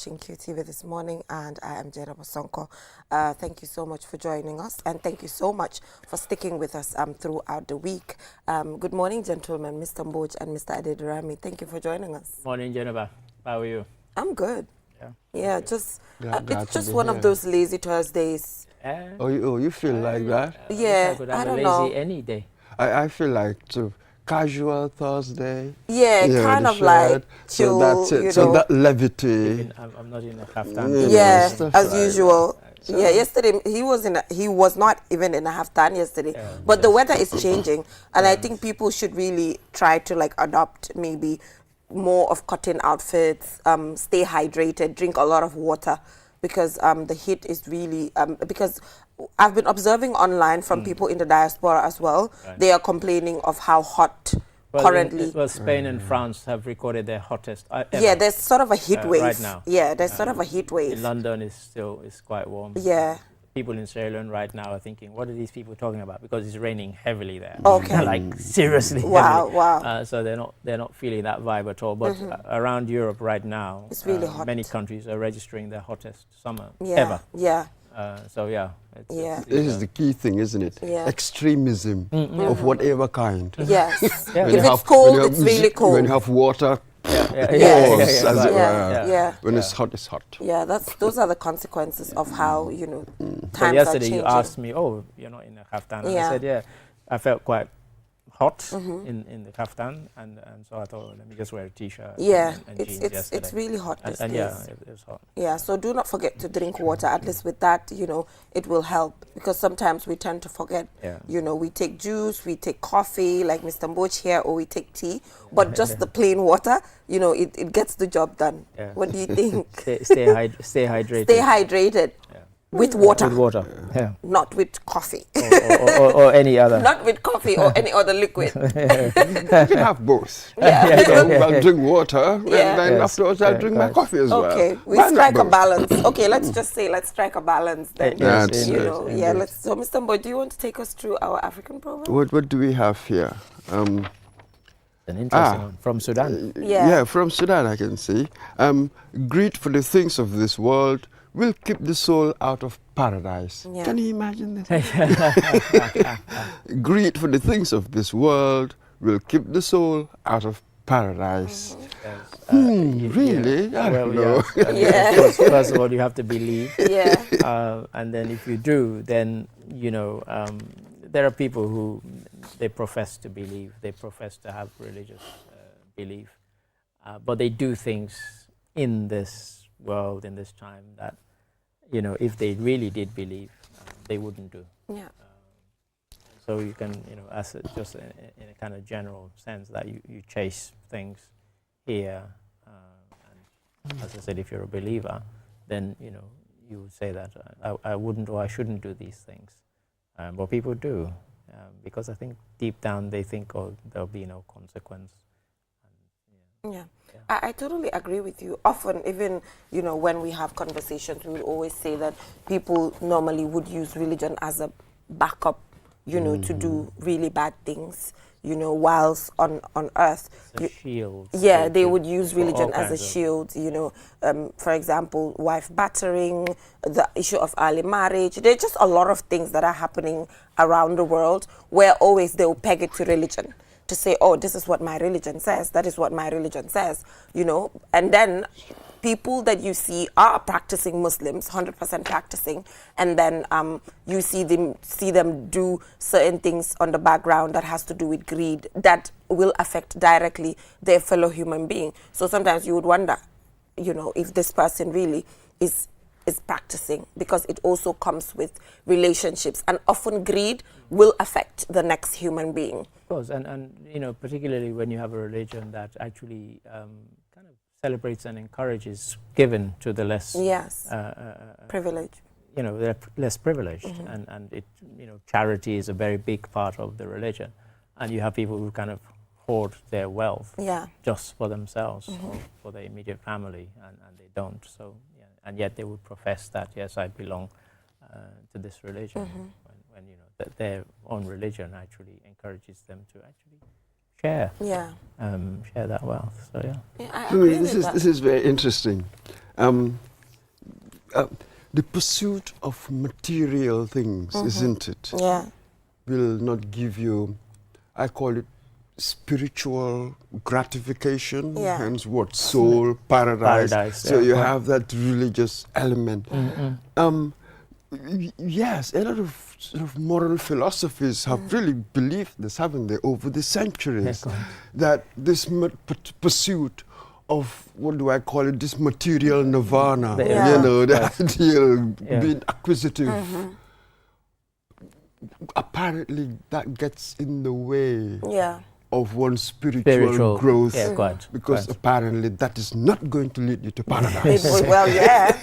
watching QTV this morning, and I am Jera Bosonko. Thank you so much for joining us, and thank you so much for sticking with us throughout the week. Good morning, gentlemen, Mr. Mboj and Mr. Adedirami. Thank you for joining us. Morning, Jennifer. How are you? I'm good. Yeah, just it's just one of here. those lazy Thursdays. You feel like that? Yeah, I could I have don't a know. lazy any day. I feel like sort of casual Thursday. Yeah, kind the of like chill, So that's it. you So know. that levity. I'm not in a kaftan. Yeah, stuff as like usual. that. Yeah, yesterday he was not even in a half-tan yesterday. Yeah, but the weather is changing, and I think people should really try to like adopt maybe more of cotton outfits, stay hydrated, drink a lot of water, because the heat is really because I've been observing online from people in the diaspora as well. Right. They are complaining of how hot currently. Spain and France have recorded their hottest ever. Yeah, there's sort of a heat wave right now. Yeah, there's sort of a heat wave. In London is quite warm. Yeah. People in Sierra Leone right now are thinking, what are these people talking about? Because it's raining heavily there. Okay. Like seriously. Wow, heavily. wow. So they're not feeling that vibe at all. But around Europe right now, It's really hot. many countries are registering their hottest summer Yeah, ever. yeah. So yeah. Yeah. This is the key thing, isn't it? Yeah. Extremism of whatever kind. Yes. Yeah. If it's cold, it's really cold. When you have water, Yes. as it Yeah, were. yeah. When it's hot, it's hot. Yeah, those are the consequences of how, you know, So times yesterday are changing. you asked me, oh, you're not in a kaftan. And Yeah. I said, yeah. I felt quite hot in the kaftan, and so I thought, let me just wear a t-shirt. Yeah, and jeans it's yesterday. really hot And, these and days. yeah, it was hot. Yeah, so do not forget to drink water. At least with that, you know, it will help, because sometimes we tend to forget. Yeah. You know, we take juice, we take coffee, like Mr. Mboch here, or we take tea, but just the plain water, you know, it gets the job done. Yeah. What do you think? Stay hydrated. Stay hydrated Yeah. with water, With water. Yeah. not with coffee. or any other. Not with coffee or any other liquid. You can have both. Yeah. I'll drink water, Yeah. and then Yes. afterwards I'll drink my coffee as well. Okay, we Why not strike a both? balance. Okay, let's just say let's strike a balance then. Yes, That's You it. know, yeah. Let's. So, Mr. Mboy, do you want to take us through our African program? What do we have here? An interesting one from Sudan. Yeah. From Sudan, I can see. Greed for the things of this world will keep the soul out of paradise. Yeah. Can you imagine this? Greed for the things of this world will keep the soul out of paradise. Really? I don't know. Yeah. First of all, you have to believe. Yeah. And then if you do, then, you know, there are people who, they profess to believe, they profess to have religious belief, but they do things in this world, in this time, that, you know, if they really did believe, they wouldn't do. Yeah. So you can, you know, just in a kind of general sense, that you chase things here, and as I said, if you're a believer, then, you know, you would say that I wouldn't or I shouldn't do these things. But people do, because I think deep down they think, oh, there'll be no consequence. Yeah. I totally agree with you. Often, even, you know, when we have conversations, we will always say that people normally would use religion as a backup, you know, to do really bad things, you know, whilst on earth. It's a shield. Yeah, they would use religion all as a kinds of- shield, you know, for example, wife battering, the issue of early marriage. There's just a lot of things that are happening around the world where always they will peg it to religion, to say, oh, this is what my religion says, that is what my religion says, you know. And then people that you see are practicing Muslims, 100% practicing, and then you see them do certain things on the background that has to do with greed that will affect directly their fellow human being. So sometimes you would wonder, you know, if this person really is practicing, because it also comes with relationships, and often greed will affect the next human being. Of course, and you know, particularly when you have a religion that actually kind of celebrates and encourages giving to the less Yes. Privilege. You know, they're less privileged, and it, you know, charity is a very big part of the religion, and you have people who kind of hoard their wealth Yeah. just for themselves, or for their immediate family, and they don't. So, yeah, and yet they would profess that, yes, I belong to this religion, when you know that their own religion actually encourages them to actually share Yeah. share that wealth. So yeah. Yeah, I I agree mean, with that. this is very interesting. The pursuit of material things, isn't it, Yeah. will not give you, I call it spiritual gratification, Yeah. hence what soul, paradise. Paradise, So yeah, you right. have that religious element. Yes, a lot of sort of moral philosophies have really believed this, haven't they, over the centuries, go on. that this pursuit of, what do I call it, this material nirvana, Yeah. you know, the Right. ideal, Yeah. being acquisitive, apparently that gets in the way Yeah. of one's spiritual growth, Yeah, quite. because quite. apparently that is not going to lead you to paradise. Well, yeah.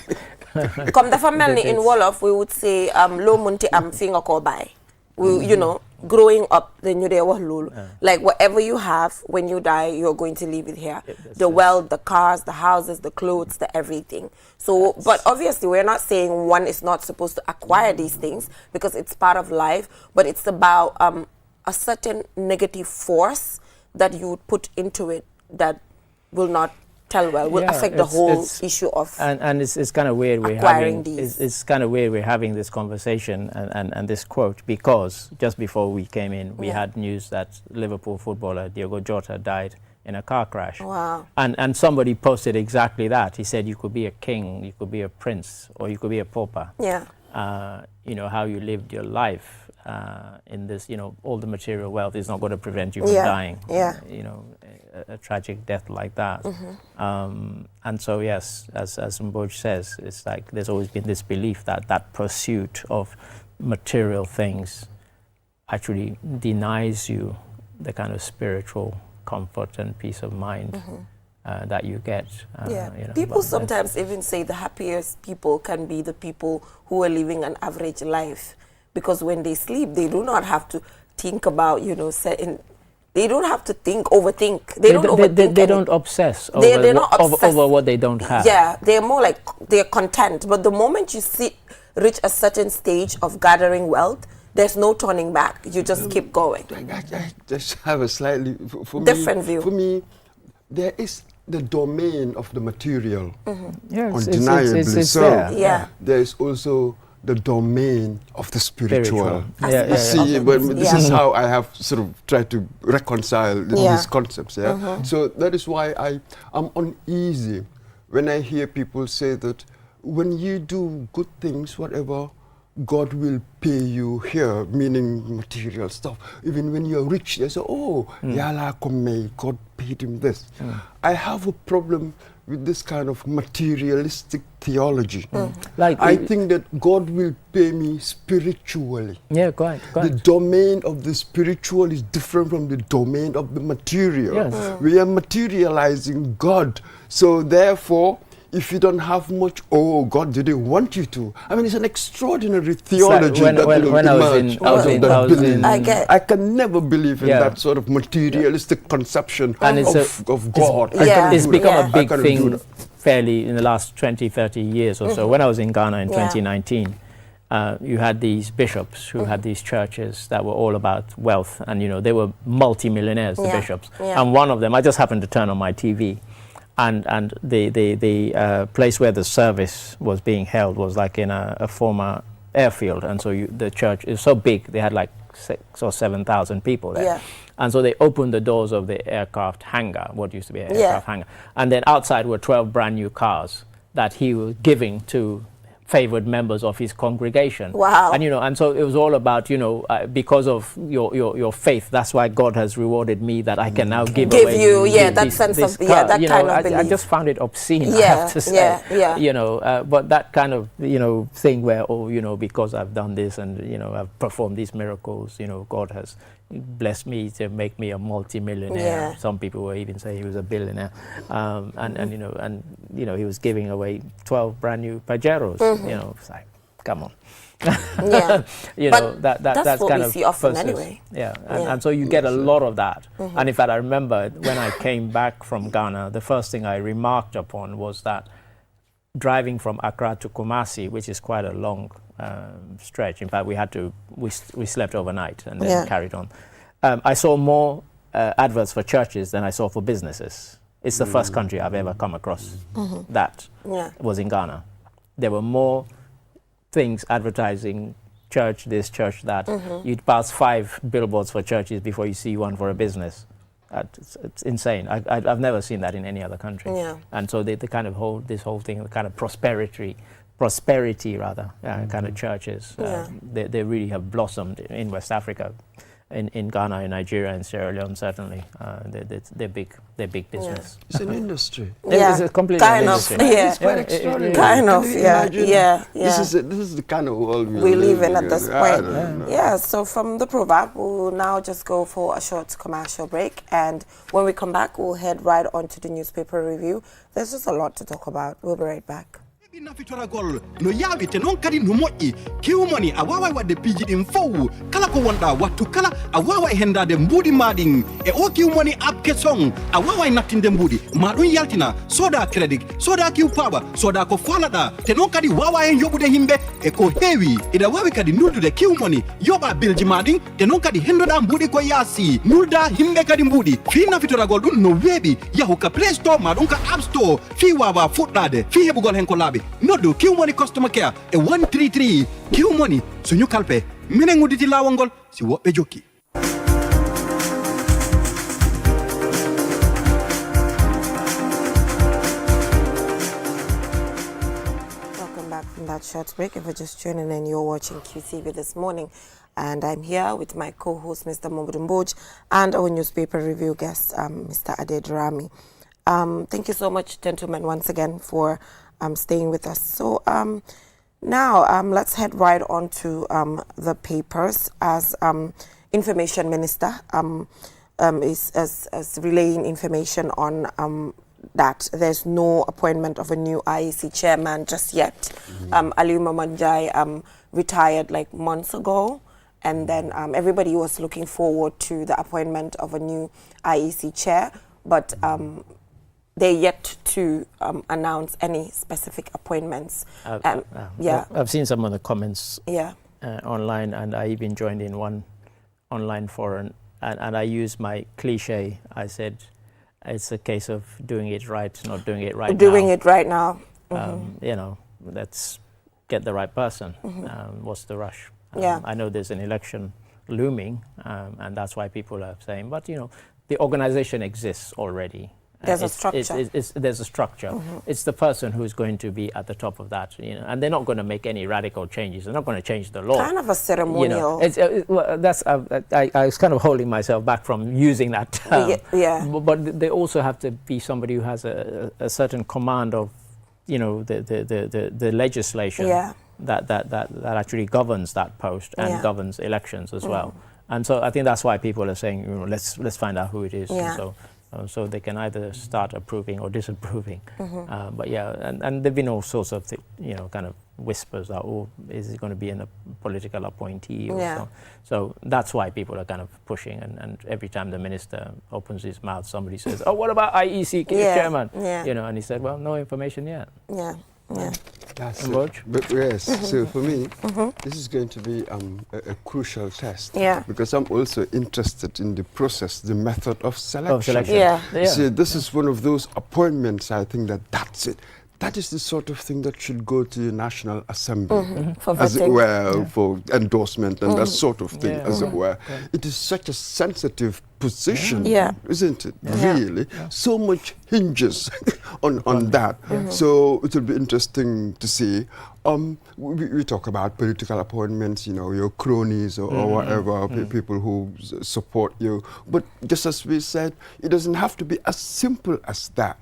Come the family in Wolof, we would say, lo munti am finger ko bay. We, you know, growing up, then you there lulu. Like whatever you have, when you die, you're going to leave it here. The wealth, the cars, the houses, the clothes, the everything. So, but obviously we're not saying one is not supposed to acquire these things, because it's part of life, but it's about a certain negative force that you would put into it that will not tell well, will affect the whole issue of and it's kind of weird we're acquiring having these. it's kind of weird we're having this conversation and this quote, because just before we came in we had news that Liverpool footballer Diogo Jota died in a car crash. Wow. And somebody posted exactly that. He said you could be a king, you could be a prince, or you could be a pauper. Yeah. You know, how you lived your life in this, you know, all the material wealth is not going to prevent you from Yeah. dying. Yeah. You know, a tragic death like that. And so, yes, as Mboj says, it's like there's always been this belief that that pursuit of material things actually denies you the kind of spiritual comfort and peace of mind that you get. Yeah. You know, People but sometimes even say the happiest people can be the people who are living an average life, because when they sleep, they do not have to think about, you know, they don't have to overthink. They don't overthink. They don't obsess They're not obsessed. over what they don't have. Yeah, they're more like, they're content. But the moment you reach a certain stage of gathering wealth, there's no turning back. You just keep going. I just have a slightly Different view. For me, there is the domain of the material, Yeah, undeniably it's so. there. Yeah. There is also the domain of the spiritual. Yeah, See, but this Yeah. is how I have sort of tried to reconcile Yeah. these concepts. Yeah. So that is why I'm uneasy when I hear people say that when you do good things, whatever, God will pay you here, meaning material stuff. Even when you're rich, they say, oh, Yala Kome, God paid him this. I have a problem with this kind of materialistic theology. Like I think that God will pay me spiritually. Yeah, quite. The domain of the spiritual is different from the domain of the material. Yes. We are materializing God. So therefore, if you don't have much, oh, God didn't want you to. I mean, it's an extraordinary theology when that will I was emerge in- I was out of in- that I was belief. in- I can never believe in Yeah. that sort of materialistic conception And it's of God. I Yeah. cannot It's do become that. a I big cannot do thing that. fairly in the last 20, 30 years or so. When I was in Ghana in 2019, you had these bishops who had these churches that were all about wealth, and you know they were multi-millionaires, the Yeah. bishops. Yeah. And one of them, I just happened to turn on my TV, and the place where the service was being held was like in a former airfield, and so the church is so big they had like 6,000 or 7,000 people there. Yeah. And so they opened the doors of the aircraft hangar, what used to be an aircraft hangar, and then outside were 12 brand new cars that he was giving to favored members of his congregation. Wow. And you know, and so it was all about, you know, because of your faith, that's why God has rewarded me, that I can now give away you, yeah, this- that sense this of, yeah, car. that You kind know, of I belief. just found it obscene, I Yeah, have to say. yeah. You know, but that kind of, you know, thing where, oh, you know, because I've done this and, you know, I've performed these miracles, you know, God has blessed me to make me a multi-millionaire. Yeah. Some people will even say he was a billionaire. And you know, he was giving away 12 brand new Pajeros. You know, it's like, come on. Yeah. You But know, that's that's what kind we of see often process. anyway. Yeah. Yeah. And so you get a lot of that. And in fact, I remember when I came back from Ghana, the first thing I remarked upon was that driving from Accra to Kumasi, which is quite a long stretch. In fact, we slept overnight and then Yeah. carried on. I saw more adverts for churches than I saw for businesses. It's the first country I've ever come across that was in Ghana. There were more things advertising church this, church that. You'd pass 5 billboards for churches before you see one for a business. It's insane. I've never seen that in any other country. Yeah. And so they kind of hold this whole thing, the kind of prosperity kind of churches. They really have blossomed in West Africa, in Ghana, in Nigeria, and Sierra Leone. Certainly, they're big business. It's an industry. It's a completely kind of, industry. It's quite extraordinary. Kind of, Can you yeah, imagine? yeah. This is the kind of world we live in at this I point. don't know. Yeah, so from the proverb, we'll now just go for a short commercial break. And when we come back, we'll head right on to the newspaper review. There's just a lot to talk about. We'll be right back. Nafitoragol no yawi te non kadi no moƴƴi kiwmoni a wawa wadde piiji ɗin fow kala ko wonɗa wattu kala a wawa e hendade mbuuɗi maɗin e o kiwmoni apke song a wawa e nattinde mbuuɗi ma ɗum yaltina soda crédit soda kiw paaba soda ko falaɗa te non kadi wawa hen yoɓude himɓe e ko heewi ina wawi kadi nuldude kiwmoni yoɓa bilji maɗin te non kadi hendoɗa mbuuɗi ko yaasi nulda himɓe kadi mbuuɗi fi nafitoragol ɗum no weeɓi yahu ka play store ma ɗum ka app store fi wawa fuɗɗade fi heɓugol hen ko laaɓi noddu Q-Money customer care e 133 Q-Money suñu kalpe minen nguditi lawol ngol si woɓɓe jokki. Welcome back from that short break. If you're just tuning in, you're watching QTV this morning. And I'm here with my co-host, Mr. Mobudumboj, and our newspaper review guest, Mr. Adedrami. Thank you so much, gentlemen, once again for staying with us. So now let's head right on to the papers as Information Minister is relaying information on that there's no appointment of a new IEC chairman just yet. Aliu Mamanjai retired like months ago, and then everybody was looking forward to the appointment of a new IEC chair, but they're yet to announce any specific appointments. I've seen some of the comments online, and I even joined in one online forum, and I used my cliche. I said, it's a case of doing it right, not doing it right now. Doing it right now. You know, let's get the right person. What's the rush? I know there's an election looming, and that's why people are saying, but you know, the organization exists already. There's a structure. There's a structure. It's the person who's going to be at the top of that, you know, and they're not going to make any radical changes. They're not going to change the law. Kind of a ceremonial. You know, I was kind of holding myself back from using that term. But they also have to be somebody who has a certain command of, you know, the legislation that actually governs that post and governs elections as well. And so I think that's why people are saying, you know, let's find out who it is. And so they can either start approving or disapproving. But and there've been all sorts of, you know, kind of whispers that, oh, is it going to be a political appointee or so? So that's why people are kind of pushing. And every time the minister opens his mouth, somebody says, oh, what about IEC chairman? You know, and he said, well, no information yet. That's it. But yes, so for me, this is going to be a crucial test. Because I'm also interested in the process, the method of selection. So this is one of those appointments, I think that's it. That is the sort of thing that should go to the National Assembly, as it were, for endorsement and that sort of thing, as it were. It is such a sensitive position, isn't it? Really, so much hinges on that. So it will be interesting to see. We talk about political appointments, you know, your cronies or whatever, people who support you. But just as we said, it doesn't have to be as simple as that.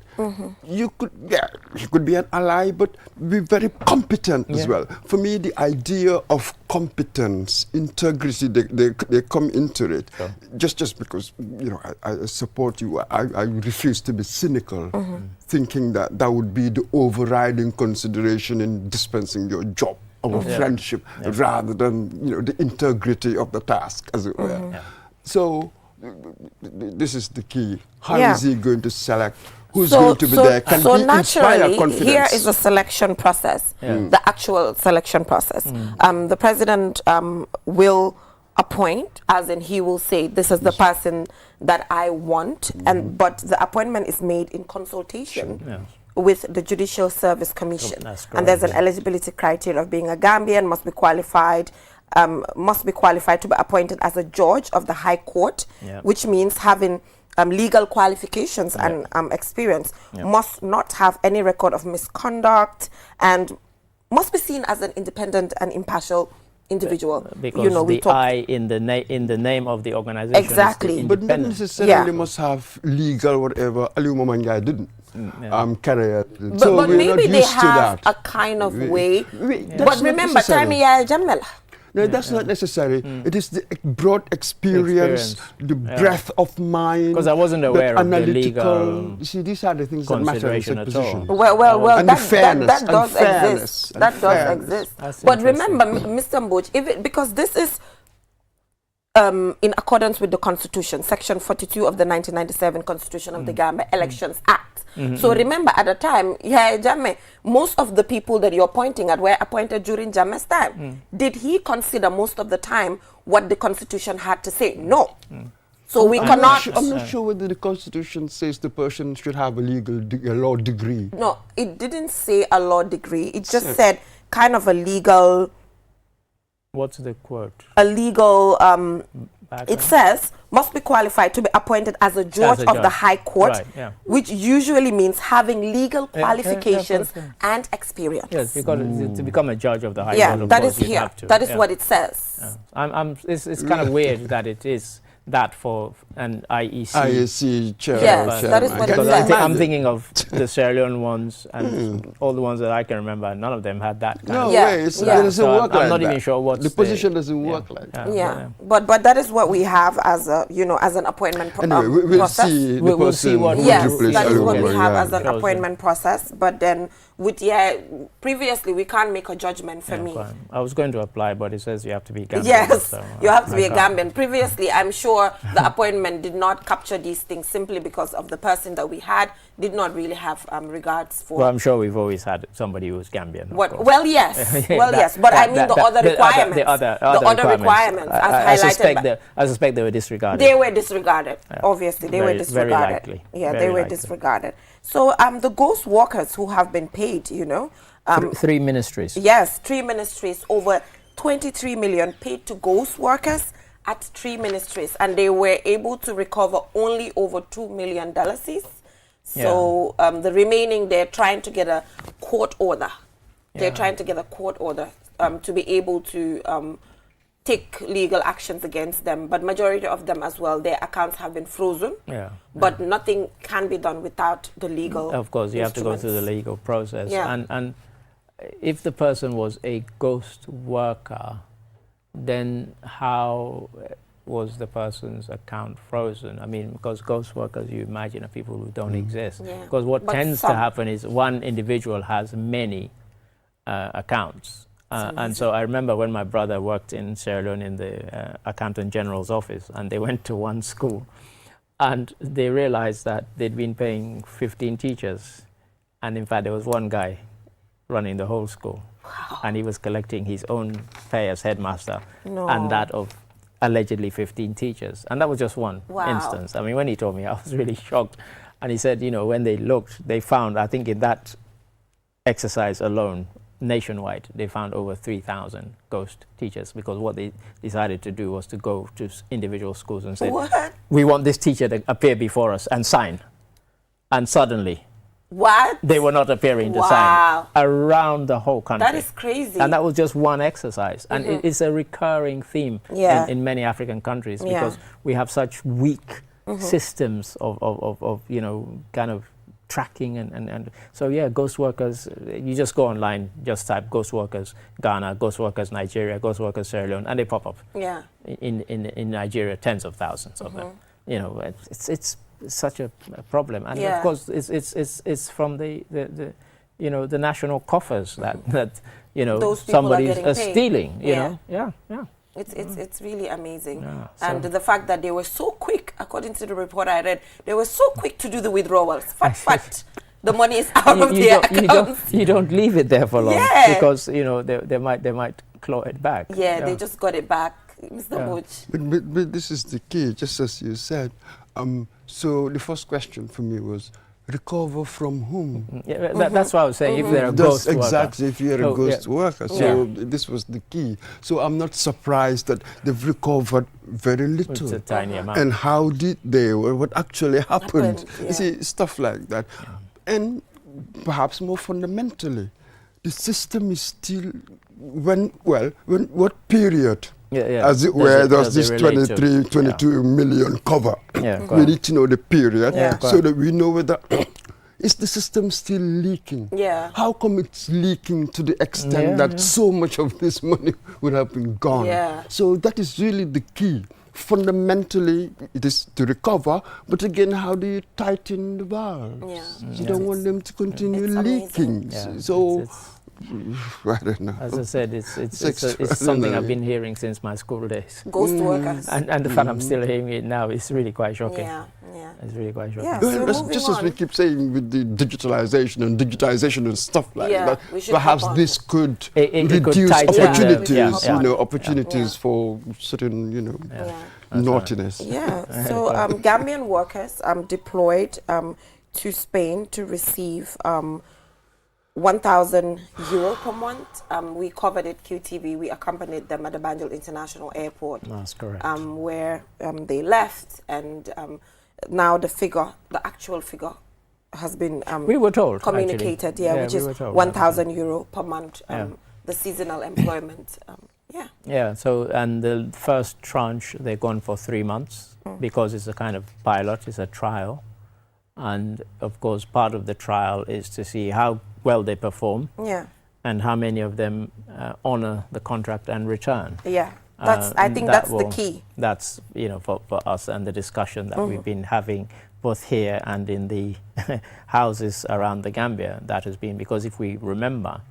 You could be an ally, but be very competent as well. For me, the idea of competence, integrity, they come into it. Just because, you know, I support you, I refuse to be cynical, thinking that that would be the overriding consideration in dispensing your job or friendship, rather than, you know, the integrity of the task, as it were. So this is the key. How is he going to select? Who's going to be there? Can he inspire confidence? Here is the selection process, the actual selection process. The president will appoint, as in he will say, this is the person that I want, and but the appointment is made in consultation Yeah. with the Judicial Service Commission. That's And there's an correct. eligibility criteria of being a Gambian, must be qualified to be appointed as a judge of the High Court, Yeah. which means having legal qualifications and experience, Yeah. must not have any record of misconduct, and must be seen as an independent and impartial individual. Because you know, we the talk. I in the name of the organization Exactly. is the But not independent. necessarily Yeah. must have legal whatever Aliu Mamanga didn't. Yeah. Career. But we're maybe not they used to have that. a kind of way. That's But not remember, necessary. time ya Jamela. No, that's not necessary. It is the broad experience, the Yeah. breadth of mind. 'Cause I wasn't the aware of the analytical. legal You see, these are the things that matter in consideration such at all. positions. Well, And that fairness, does and fairness, exist. and That does fairness. exist. That's But interesting. remember, Mr. Mboch, because this is in accordance with the Constitution, Section 42 of the 1997 Constitution of the Gambia Elections Act. So remember, at the time, Jammeh, most of the people that you're pointing at were appointed during Jammeh's time. Did he consider most of the time what the Constitution had to say? No. So we cannot. I'm not sure whether the Constitution says the person should have a law degree. No, it didn't say a law degree. It just said kind of a legal. What's the quote? It says must be qualified to be appointed as a judge of the judge. High Court, Right, yeah. which usually means having legal yeah, qualifications yeah. and experience. Yes, because to become a judge of the High Yeah, Court, of that course, is you'd here. have to. That is Yeah. what it says. Yeah. It's kind of weird that it is that for an IEC. IAC chair. Yes, that is chairman. what it Can you says. I'm imagine? thinking of the Sierra Leone ones and all the ones that I can remember. None of them had that kind No of. Yeah, way. yeah. It doesn't So work I'm like not that. even sure what's the position doesn't work like that. Yeah, but that is what we have as a as an appointment Anyway, we'll process. see the We'll see person what who Yes, replaces that is what we Alumni, have yeah. as an Chosen. appointment process. But then with previously we can't make a judgment for me. Fine. I was going to apply, but it says you have to be Gambian. Yes, so, you have to be a I can't. Gambian. Previously, I'm sure the appointment did not capture these things simply because of the person that we had did not really have regards for. Well, I'm sure we've always had somebody who's Gambian. of What? course. Well, yes. Well, yes. But I mean the other requirements. The other requirements, as I highlighted. I suspect they were disregarded. They were disregarded. Obviously, they were Very disregarded. likely. Yeah, Very they were likely. disregarded. So the ghost workers who have been paid, Three ministries. yes, 3 ministries, over 23 million paid to ghost workers at 3 ministries, and they were able to recover only over $2 million. So the remaining, they're trying to get a court order. They're trying to get a court order to be able to take legal actions against them. But majority of them as well, their accounts have been frozen. Yeah. But nothing can be done without the legal. Of course, you have to go through the instruments. legal process. Yeah. And if the person was a ghost worker, then how was the person's account frozen? I mean, because ghost workers, you imagine, are people who don't exist. Yeah. Because what But tends to some. happen is one individual has many accounts. And so I remember when my brother worked in Sierra Leone in the Accountant General's office, and they went to one school, and they realized that they'd been paying 15 teachers, and in fact there was one guy running the whole school, and he was collecting his own pay as headmaster and that of allegedly 15 teachers, and that was just one instance. I mean, when he told me, I was really shocked, and he said, when they looked, they found, I think in that exercise alone, nationwide, they found over 3,000 ghost teachers, because what they decided to do was to go to individual schools and say, What? we want this teacher to appear before us and sign. And suddenly, What? they were not appearing to sign around the whole country. That is crazy. And that was just one exercise. And it's a recurring theme in many African countries, because we have such weak systems of kind of tracking and so ghost workers, you just go online, just type ghost workers Ghana, ghost workers Nigeria, ghost workers Sierra Leone, and they pop up. In Nigeria, tens of thousands of them. It's such a problem, and of course it's from the national coffers that Those people somebody are getting is paid. stealing. Yeah. It's really amazing. Yeah, And the fact that they were so quick, according to the report I read, they were so quick to do the withdrawals. Fat. The money is out of their accounts. You don't leave it there for long, Yeah. because they might claw it back. They just got it back. Mr. Butch. But this is the key, just as you said. So the first question for me was, recover from whom? Yeah, that's what I was saying. If they're a That's ghost worker. exactly, if you're a ghost worker. So Yeah. this was the key. So I'm not surprised that they've recovered very little. It's a tiny amount. And how did they, what actually happened? Yeah. You see, stuff like that. And perhaps more fundamentally, the system is still, what period? As it were, does this 22 million cover? We need to know the period so that we know whether is the system still leaking? Yeah. How come it's leaking to the extent that so much of this money would have been gone? Yeah. So that is really the key. Fundamentally, it is to recover, but again, how do you tighten the valves? Yeah. You don't want them to continue It's leaking. Yeah, So, I don't know. as I said, it's something I've been hearing since my school days. Ghost workers. And the fact I'm still hearing it now is really quite shocking. Yeah, yeah. It's really quite shocking. Yeah. Well, So just moving as we on. keep saying with the digitalization and stuff like Yeah, that, we should perhaps hop on. this could It could reduce tighten the- opportunities, yeah. opportunities Yeah. for certain, Yeah. naughtiness. Yeah. So Gambian workers deployed to Spain to receive 1,000 euro per month. We covered it, QTV. We accompanied them at the Banjul International Airport. That's correct. Where they left, and now the actual figure has been We were told, communicated. actually. Yeah, Yeah, which we is were told, 1,000 euro per month. Yeah. The seasonal employment. Yeah, so, and the first tranche, they're gone for 3 months because it's a kind of pilot, it's a trial. And of course, part of the trial is to see how well they perform Yeah. and how many of them honor the contract and return. Yeah. I think that that's the key. That's, for us and the discussion that we've been having both here and in the houses around the Gambia, that has been, because if we remember,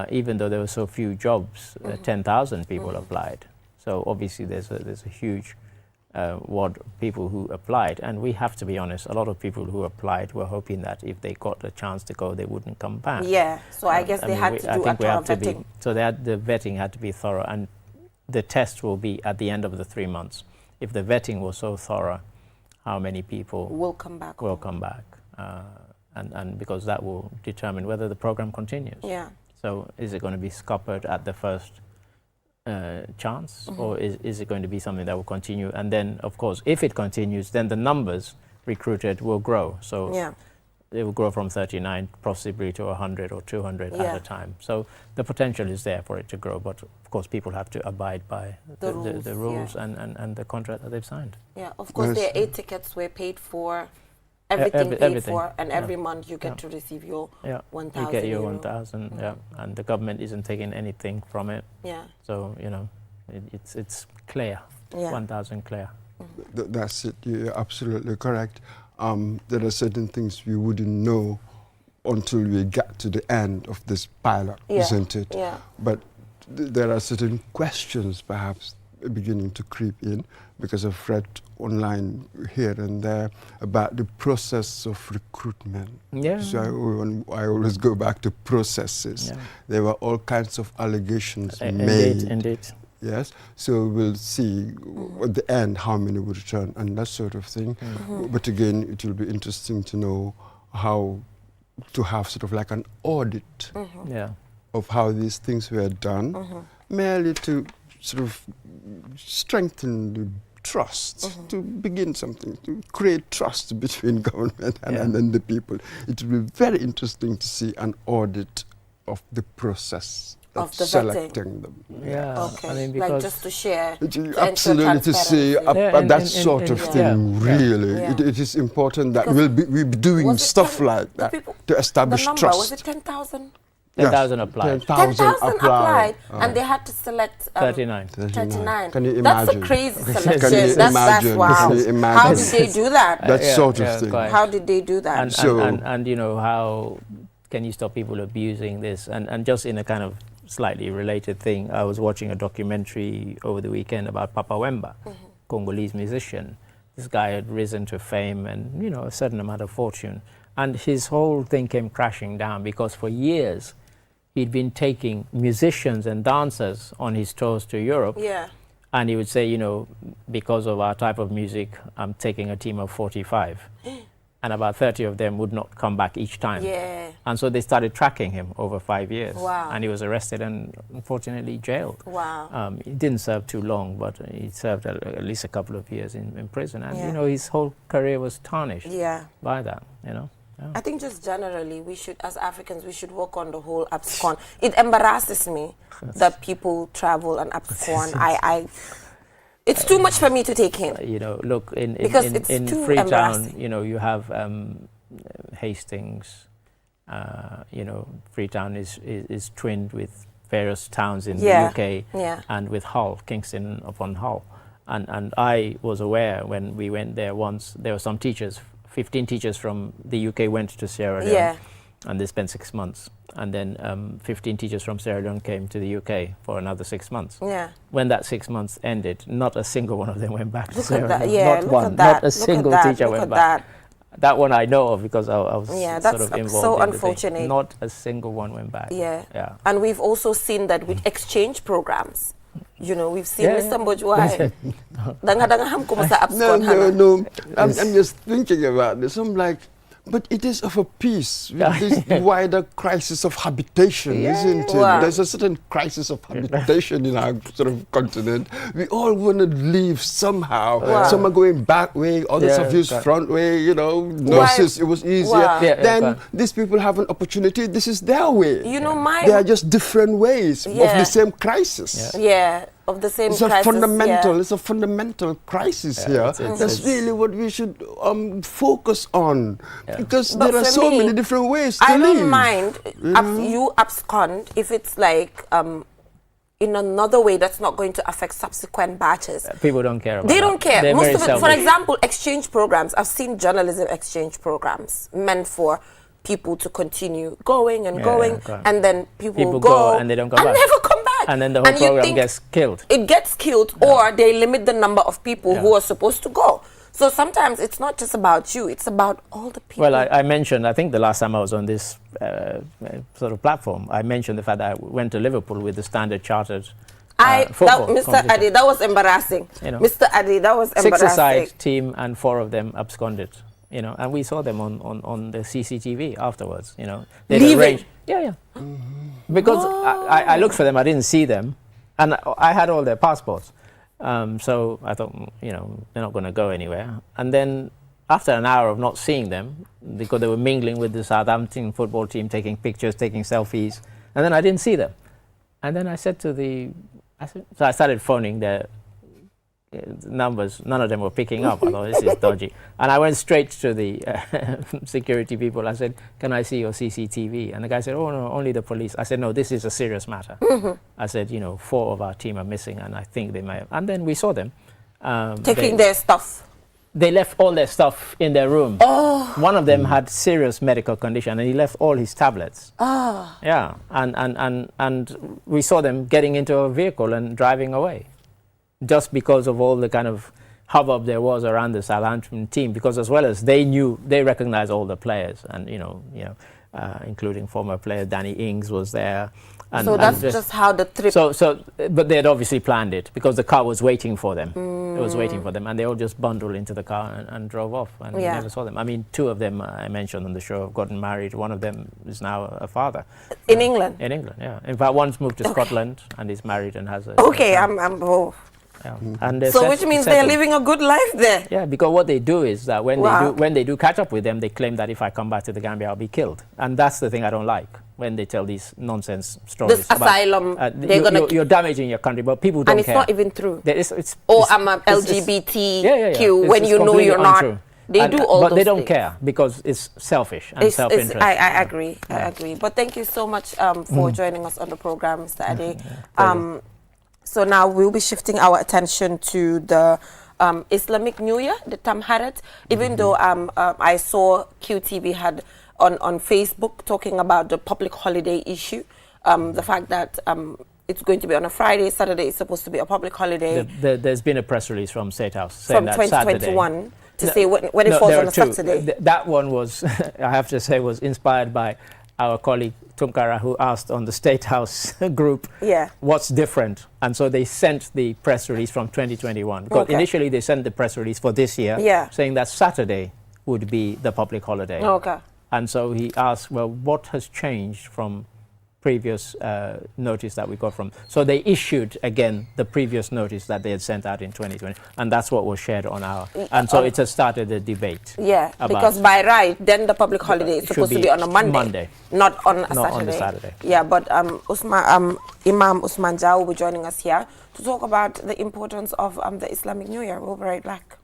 even though there were so few jobs, 10,000 people applied. So obviously there's a huge wad of people who applied, and we have to be honest, a lot of people who applied were hoping that if they got a chance to go, they wouldn't come back. Yeah, so I guess they had to do a thorough vetting. So the vetting had to be thorough, and the test will be at the end of the 3 months. If the vetting was so thorough, how many people will come back? And because that will determine whether the program continues. Yeah. So is it going to be scuppered at the first chance, or is it going to be something that will continue? And then, of course, if it continues, then the numbers recruited will grow. So it will grow from 39 possibly to 100 or 200 at a time. So the potential is there for it to grow, but of course people have to abide by the rules and the contract that they've signed. Yeah, of course their 8 tickets were paid for, everything paid for, and every month you get to receive your 1,000 You get your euro. 1,000, and the government isn't taking anything from it. Yeah. So, it's clear, 1,000 clear. That's it, you're absolutely correct. There are certain things we wouldn't know until we get to the end of this pilot, isn't it? Yeah. But there are certain questions perhaps beginning to creep in, because I've read online here and there about the process of recruitment. Yeah. So I always go back to processes. Yeah. There were all kinds of allegations made. Indeed. Yes, so we'll see at the end how many will return and that sort of thing. But again, it will be interesting to know how to have sort of like an audit of how these things were done, merely to sort of strengthen the trust, to begin something, to create trust between government and then the people. It will be very interesting to see an audit of the process of the selecting them. Yeah. Okay. I mean, like because just to share. Absolutely, to see that sort of thing. Really, it is important that we'll be doing stuff like that to establish the number, trust. Was it 10,000? 10,000 applied. 10,000 applied, and they had to select 39. 39. Can you That's imagine? a crazy Can selection. you That's imagine? wow. Can you imagine? How did they do that? That sort of thing. Quite. How did they do that? And how can you stop people abusing this? And just in a kind of slightly related thing, I was watching a documentary over the weekend about Papa Wemba, Congolese musician. This guy had risen to fame and, a certain amount of fortune. And his whole thing came crashing down because for years he'd been taking musicians and dancers on his tours to Europe And he would say, you know, because of our type of music, I'm taking a team of 45. And about 30 of them would not come back each time. Yeah. And so they started tracking him over 5 years. Wow. And he was arrested and unfortunately jailed. Wow. He didn't serve too long, but he served at least a couple of years in prison. And, Yeah. you know, his whole career was tarnished Yeah. by that, you know. Yeah. I think just generally, we should, as Africans, we should work on the whole abscon. It embarrasses me that people travel and abscon. It's too much for me to take in. You know, look, in too Freetown, embarrassing. you know, you have Hastings, you know, Freetown is twinned with various towns in Yeah. the UK Yeah. and with Hull, Kingston upon Hull. And I was aware when we went there once, there were some teachers, 15 teachers from the UK went to Sierra Leone. Yeah. And they spent 6 months. And then 15 teachers from Sierra Leone came to the UK for another 6 months. Yeah. When that 6 months ended, not a single one of them went back to Look Sierra at that. Leone. Yeah, Not look one. at that. Not a Look single at that. teacher Look went at back. that. That one I know of because I was Yeah, sort that's of involved so in the thing. unfortunate. Not a single one went back. Yeah. Yeah. And we've also seen that with exchange programs. You know, we've seen Yeah, Mr. yeah. Mbojwai. No. I'm just thinking about this. I'm like, but it is of a piece with this wider crisis of habitation, isn't it? Wow. There's a certain crisis of habitation in our sort of continent. We all want to leave somehow. Wow. Some are going back way, others Yeah, have used right. front way, you know, nurses, it was easier. Wow. Yeah, Then right. these people have an opportunity. This is their way. You know, They are just different ways of Yeah. the same crisis. Yeah, of the same It's a crisis. fundamental. Yeah. It's a fundamental crisis Yeah, here. it's- That's really what we should focus on, because But there are for so me, many different ways to I live. don't mind you abscond if it's like in another way that's not going to affect subsequent batches. People don't care about They that. don't care. They're Most very of it, for selfish. example, exchange programs. I've seen journalism exchange programs meant for people to continue going and Yeah, going, okay. and then people go and they don't come back. never come back. And then the whole you program think gets killed. It gets killed, or they limit the number of people Yeah. who are supposed to go. So sometimes it's not just about you; it's about all the people. Well, I mentioned, I think the last time I was on this sort of platform, I mentioned the fact that I went to Liverpool with the Standard Chartered football Mr. competition. Adi, that was embarrassing. You know. Mr. Adi, that was embarrassing. 6-a-side team and 4 of them absconded, you know, and we saw them on the CCTV afterwards, you know. They'd Leaving? arranged- Yeah. Because I looked for them, I didn't see them, and I had all their passports. So I thought, you know, they're not going to go anywhere. And then after an hour of not seeing them, because they were mingling with the Southampton football team, taking pictures, taking selfies, and then I didn't see them. And then I said to so I started phoning their numbers. None of them were picking up. I thought, this is dodgy. And I went straight to the security people. I said, can I see your CCTV? And the guy said, oh, no, only the police. I said, no, this is a serious matter. I said, you know, 4 of our team are missing, and I think they might have. And then we saw them. Taking their stuff. They left all their stuff in their room. Oh. One of them had serious medical condition, and he left all his tablets. Ah. Yeah, and we saw them getting into a vehicle and driving away, just because of all the kind of hubbub there was around the Southampton team. Because as well as they recognized all the players, and including former player Danny Ings was there. And, So that's just how the trip. But they had obviously planned it, because the car was waiting for them. It was waiting for them, and they all just bundled into the car and drove off, and we never saw them. I mean, 2 of them I mentioned on the show have gotten married. One of them is now a father. In England? In England, yeah. In fact, one's moved to Scotland and is married and has a... Okay, a I'm yeah. And they're so which means they're settled. living a good life there. Yeah, because what they do is that Wow. when they do catch up with them, they claim that if I come back to the Gambia, I'll be killed. And that's the thing I don't like, when they tell these nonsense stories. This asylum, they're gonna you're damaging your country, but people don't and it's care. not even true. Or I'm a LGBTQ when It's you know you're not. untrue. They do all but those they don't things. care, because it's selfish and self-interest. I agree. I agree. But thank you so much for joining us on the program, Mr. Ade. So now we'll be shifting our attention to the Islamic New Year, the Tamharat. Even though I saw QTV had on Facebook talking about the public holiday issue, the fact that it's going to be on a Friday, Saturday is supposed to be a public holiday. There's been a press release from State House saying From that 2021 to say when it falls there on are a 2. Saturday. That one was, I have to say, was inspired by our colleague Tunkara, who asked on the State House group what's different. And so they sent the press release from 2021. Because initially they sent the press release for this year, saying that Saturday would be the public holiday. And so he asked, well, what has changed from previous notice that we got from? So they issued again the previous notice that they had sent out in 2020, and that's what was shared on our. And so it has started a debate. Yeah, because by right, then the public holiday is supposed to be on a Monday, not on a Saturday. On the Saturday. Yeah, but Imam Usman Jah will be joining us here to talk about the importance of the Islamic New Year. We'll be right back.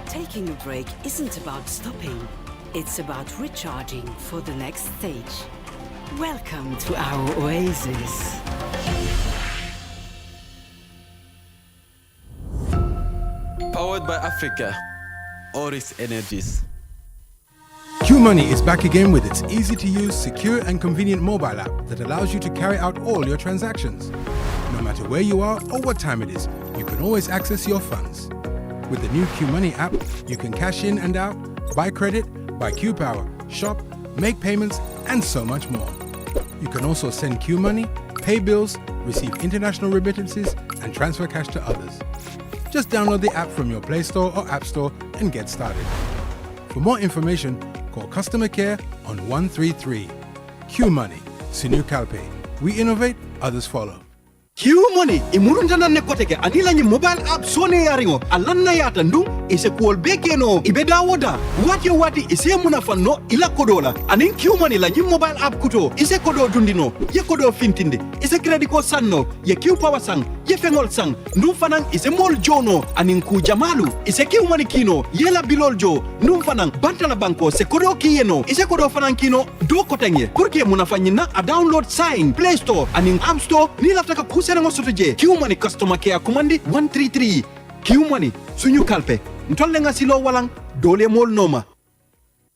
Taking a break isn't about stopping, it's about recharging for the next stage. Welcome to our oasis. Powered by Africa, Oris Energies. QMoney is back again with its easy-to-use, secure and convenient mobile app that allows you to carry out all your transactions. No matter where you are or what time it is, you can always access your funds. With the new QMoney app, you can cash in and out, buy credit, buy QPower, shop, make payments, and so much more. You can also send QMoney, pay bills, receive international remittances, and transfer cash to others. Just download the app from your Play Store or App Store and get started. For more information, call customer care on 133. QMoney, Sinu Kalpe. We innovate, others follow. QMoney imurundana nekoteke anila ni mobile app sone yaringo alanna yata ndu ise kuol bekeno ibeda woda wati ise munafano ila kodola anin QMoney la ni mobile app kuto ise kodo dundino ye kodo fintinde ise credit ko sanno ye QPower sang ye fengol sang ndu fanan ise mol jono anin ku jamalu ise QMoney kino yela bilol jo ndu fanan bantala banko se kodo kiyeno ise kodo fanan kino do kotenge kurke munafanyina a download sign Play Store anin App Store ni laftaka Serengo sotoje QMoney customer care commandi 133 QMoney suñu kalpe ntolle nga silo walang dole mol noma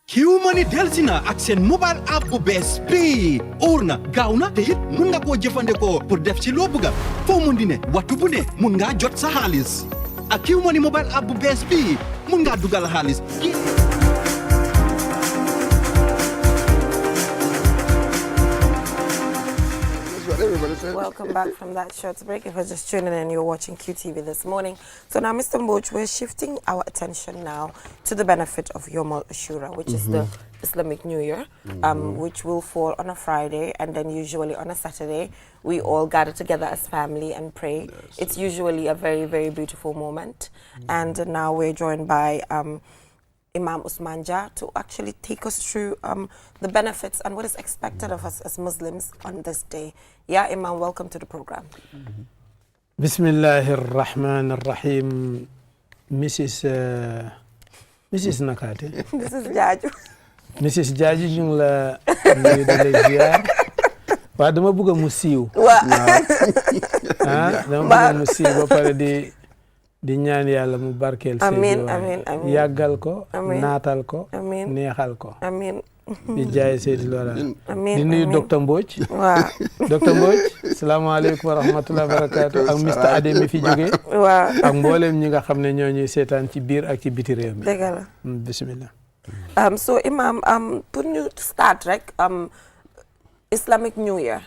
QMoney delsina ak sen mobile app bu bes bi orna gawna te yit mun nga ko jëfande ko pour def ci lo bëgga fo mun di ne wattu bu ne mun nga jot sa xaliss ak QMoney mobile app bu bes bi mun nga dugal xaliss Welcome back from that short break. If you're just tuning in, you're watching QTV this morning. So now, Mr. Mboch, we're shifting our attention now to the benefit of Yom Ashura, which is the Islamic New Year, which will fall on a Friday, and then usually on a Saturday, we all gather together as family and pray. It's usually a very, very beautiful moment. And now we're joined by Imam Usman Jah to actually take us through the benefits and what is expected of us as Muslims on this day. Yeah, Imam, welcome to the program. Bismillahir Rahmanir Rahim. Mrs. Nakate. This is Jaju. Mrs. Jaju ñu ngi la nuyu di la ziar. Waaw dama bëgg mu siiw. Dama bëgg mu siiw ba pare di ñaan yàlla mu barkeel amiin yàggal ko naatal ko neexal ko di jaay Seydi Lora di nuyu docteur Mbodj waaw docteur Mbodj salaamaaleykum wa rahmatullahi wa barakatuh ak Mr Ade mi fi jóge waaw ak mboolem ñi nga xam ne ñoo ñuy seetaan ci biir ak ci biti réew mi dëgg la bismillah so Imam pour ñu start rek Islamic New Year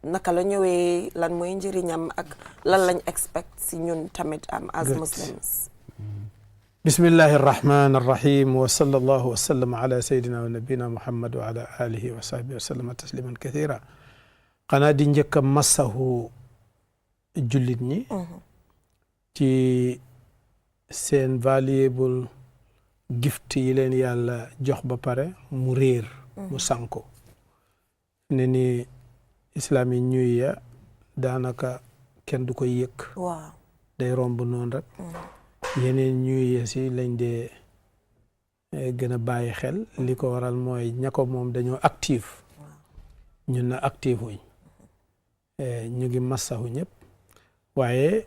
naka la ñëwee lan mooy njëriñam ak lan lañ expect si ñun tamit as Muslims. Bismillahir Rahmanir Rahim wa sallallahu wa sallam ala sayyidina wa nabina Muhammad wa ala alihi wa sahbihi wa sallam tasliman kathira. Xanaa di njëkk a masahu jullit ñi ci seen valuable gift yi leen yàlla jox ba pare mu réer mu sanko ne ni Islamic New Year daanaka kenn du ko yëg day romb noonu rek yeneen New Year si lañ dee gën a bàyyi xel li ko waral mooy ña ko moom dañoo active ñun na active wuñ ñu ngi massahu ñëpp waaye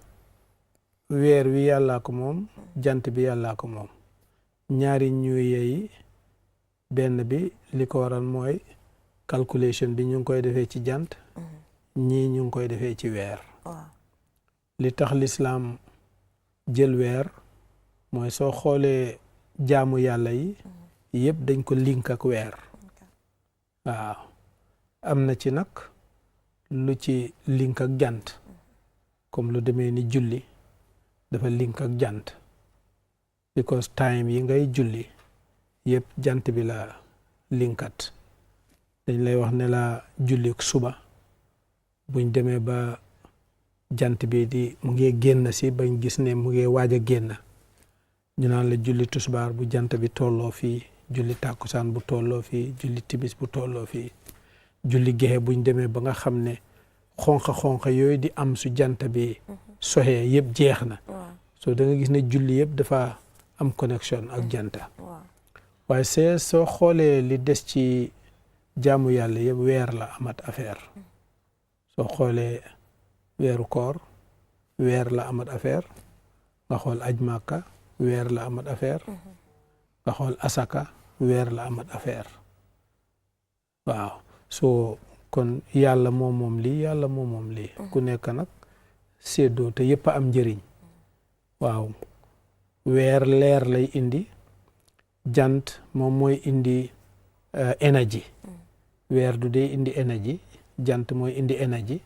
weer wi yàllaa ko moom jant bi yàllaa ko moom ñaari New Year yi benn bi li ko waral mooy calculation bi ñu ngi koy defee ci jant ñii ñu ngi koy defee ci weer li tax l'islam jël weer mooy soo xoolee jaamu yàlla yi yëpp dañ ko link ak weer waaw am na ci nag lu ci link ak jant comme lu demee ni julli dafa link ak jant because time yi ngay julli yëpp jant bi la linkat dañ lay wax ne la julli suba buñ demee ba jant bi di mu ngi génn si bañ gis ne mu ngi waaj a génn ñu naan la julli tusbaar bu jant bi tolloo fii julli tàkkusaan bu tolloo fii julli tibis bu tolloo fii julli gexe buñ demee ba nga xam ne xonqa yooyu di am su jant bi soxee yëpp jeex na so da nga gis ne julli yëpp dafa am connexion ak janta waaye soo xoolee li des ci jaamu yàlla yëpp weer la amat affaire soo xoolee weeru koor weer la amat affaire nga xool aj màkka weer la amat affaire nga xool asaka weer la amat affaire waaw so kon yàlla moom lii ku nekk nag séddoo te yëpp a am njëriñ waaw weer leer lay indi jant moom mooy indi énergie weer du dee indi énergie jant mooy indi énergie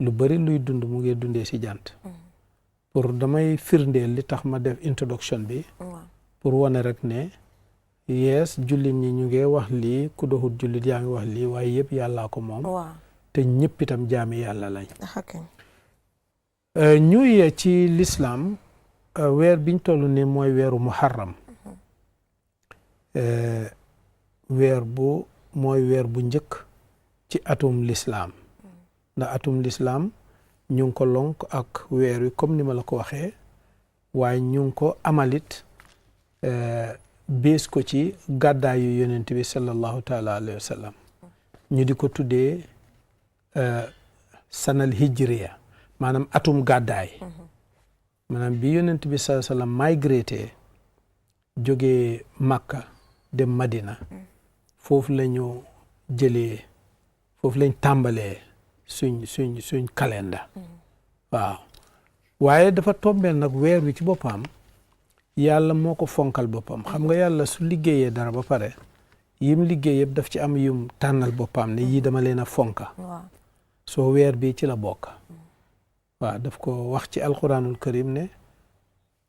lu bari luy dund mu ngi dundee ci jant pour damay firndeel li tax ma def introduction bi pour wane rek ne yees jullit ñi ñu ngi wax lii ku doxut jullit yaa ngi wax lii waaye yëpp yàllaa ko moom te ñëpp itam jaami yàlla lañ ñuy ci l'islam weer biñ toll ni mooy weeru muharram mooy weer bu njëkk ci atum l'islam ndax atum l'islam ñu ngi ko lonk ak weer wi comme ni ma la ko waxee waaye ñu ngi ko amalit bees ko ci gàddaayu yonent bi sallallahu taala alayhi wa sallam ñu di ko tuddee sanal hijriya maanaam atum gàddaay maanaam bi yonent bi sallallahu alayhi wa sallam migré jógee Makka dem Madina foofu lañu jëlee foofu lañ tàmbalee suñ calendar waaw waaye dafa tombeel nag weer wi ci boppam yàlla moo ko fonkal boppam xam nga yàlla su liggéeyee dara ba pare yim liggéey yëpp daf ci am yum tànnal boppam ne yii dama leen a fonka soo weer bi ci la bokk waaw daf ko wax ci alquranul karim ne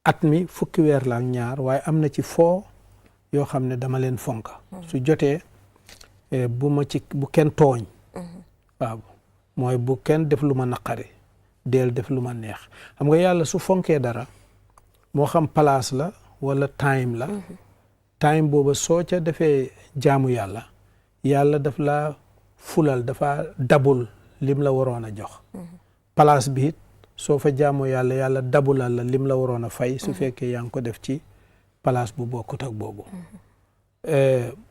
at mi fukki weer la ak ñaar waaye am na ci foo yoo xam ne dama leen fonka su jotee bu kenn tooñ waaw mooy bu kenn def lu ma naqari del def lu ma neex xam nga yàlla su fonkee dara moo xam place la wala time la time booba soo ca defee jaamu yàlla daf la fulal dafa dabul lim la waroon a jox place bi it soo fa jaamu yàlla dabulal la lim la waroon a fay su fekkee yaa ngi ko def ci place bu bokkut ak boobu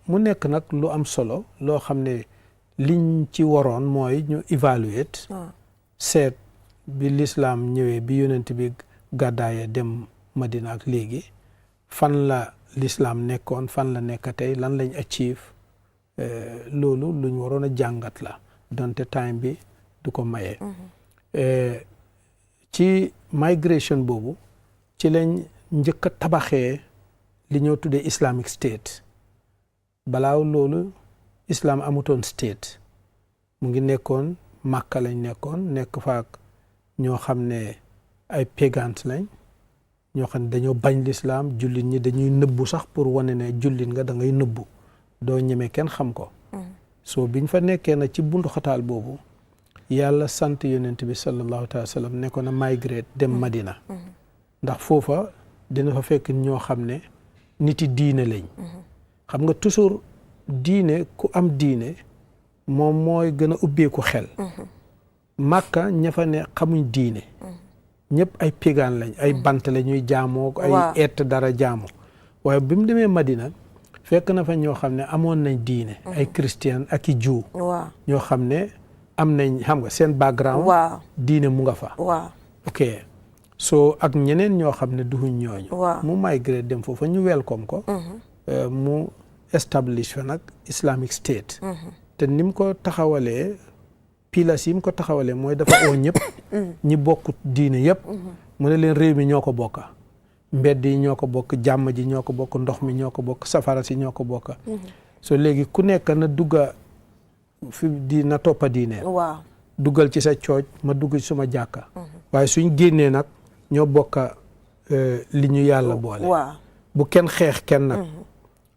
mu nekk nag lu am solo loo xam ne liñ ci waroon mooy ñu évaluer seet bi l'islam ñëwee bi yonent bi gàddaaye dem Madina ak léegi fan la l'islam nekkoon fan la nekk tey lan lañ achieve loolu luñ waroon a jàngat la donte time bi du ko maye ci migration boobu ci lañ njëkk a tabaxee li ñoo tuddee Islamic State balaaw loolu islam amutoon state mu ngi nekkoon Makka lañ nekk faak ñoo xam ne ay pagans lañ ñoo xam ne dañoo bañ l'islam jullit ñi dañuy nëbbu sax pour wane ne jullit nga da ngay nëbbu doo ñeme kenn xam ko soo biñ fa nekkee na ci buntu xataal boobu yàlla sant yonent bi sallallahu alayhi wa sallam ne ko na migrate dem Madina ndax foofa dina fa fekk ñoo xam ne niti diine lañ xam nga toujours diine ku am diine moom mooy gën a ubbeeku xel Makka ña fa ne xamuñ diine ñëpp ay pigaan lañ ay bant la ñuy jaamoo ay ett dara jaamu waaye bi mu demee Madina fekk na fa ñoo xam ne amoon nañ diine ay christian ak i juu ñoo xam ne am nañ xam nga seen background diine mu nga fa ok so ak ñeneen ñoo xam ne duhuñ ñooñu mu migré dem foofa ñu welcome ko mu establish fa nag Islamic State te nim ko taxawalee pilas yi mu ko taxawalee mooy dafa oo ñëpp ñi bokk diine yëpp mu ne leen réew mi ñoo ko bokka mbedd yi ñoo ko bokk jàmm ji ñoo ko bokk ndox mi ñoo ko bokk safara si ñoo ko bokka so léegi ku nekk na dugga fi na toppa diine waaw duggal ci sa cooj ma dugg ci suma jàkka waaye suñ génnee nag ñoo bokka li ñu yàlla boole bu kenn xeex kenn nag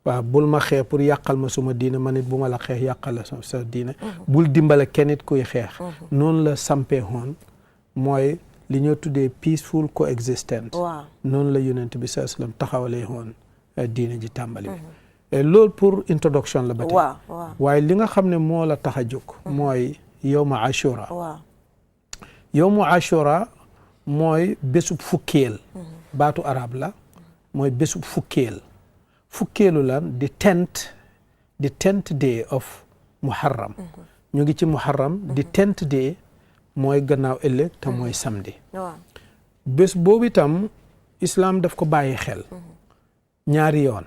waaw bul ma xeex pour yàqal ma suma diine man it bu ma la xeex yàqal la sa diine bul dimbale kenn it kuy xeex noonu la sampee hoon mooy li ñoo tuddee peaceful coexistence noonu la yonent bi sallallahu alayhi wasallam taxawalee hoon diine ji tàmbali bi loolu pour introduction la ba tey waaye li nga xam ne moo la tax a jóg mooy yawma ashura yawmu ashura mooy bésub fukkeel baatu arab la mooy bésub fukkeelu lan the tenth day of muharram ñu ngi ci muharram the 10th day mooy gannaaw ëllëg te mooy samedi bés boobu itam islam daf ko bàyyi xel ñaari yoon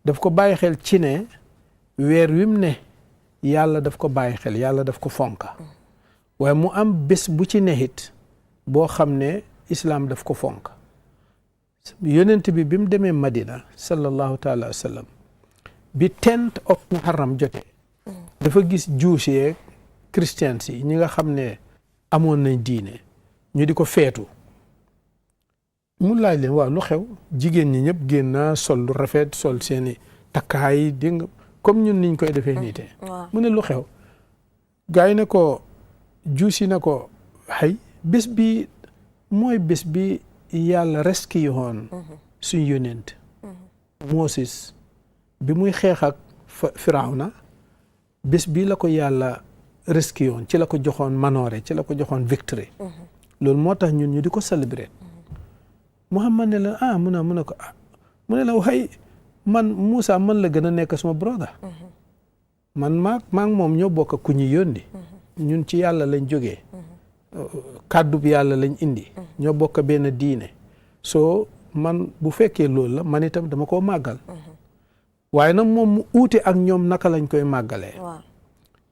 daf ko bàyyi xel ci ne weer wim ne yàlla daf ko bàyyi xel yàlla daf ko fonka waaye mu am bés bu ci nexit boo xam ne islam daf ko fonk yonent bi mu demee Madina sallallahu taala wa sallam bi 10th of muharram jotee dafa gis juus yeeg christians yi ñi nga xam ne amoon nañ diine ñu di ko feetu mu laaj leen waaw lu xew jigéen ñi ñëpp génn sol lu rafet sol seeni takkaay dégg nga comme ñun niñ koy defee nii te mu ne lu xew gars yi ne ko juus yi ne ko xëy bés bi mooy bés bi yàlla rescue woon suñ yonent Moses bi muy xeex ak Firawna bés bi la ko yàlla rescue woon ci la ko joxoon manoore ci la ko joxoon victory loolu moo tax ñun ñu di ko célébrer Muhammad ne la mu ne ko mu ne la waxay man Moussa man la gën a nekk suma brother man maa ngi moom ñoo bokk ku ñu yónni ñun ci yàlla lañ jógee kàddu bi yàlla lañ indi ñoo bokk benn diine soo man bu fekkee loolu la man itam dama koo màggal waaye nag moom mu uute ak ñoom naka lañ koy màggalee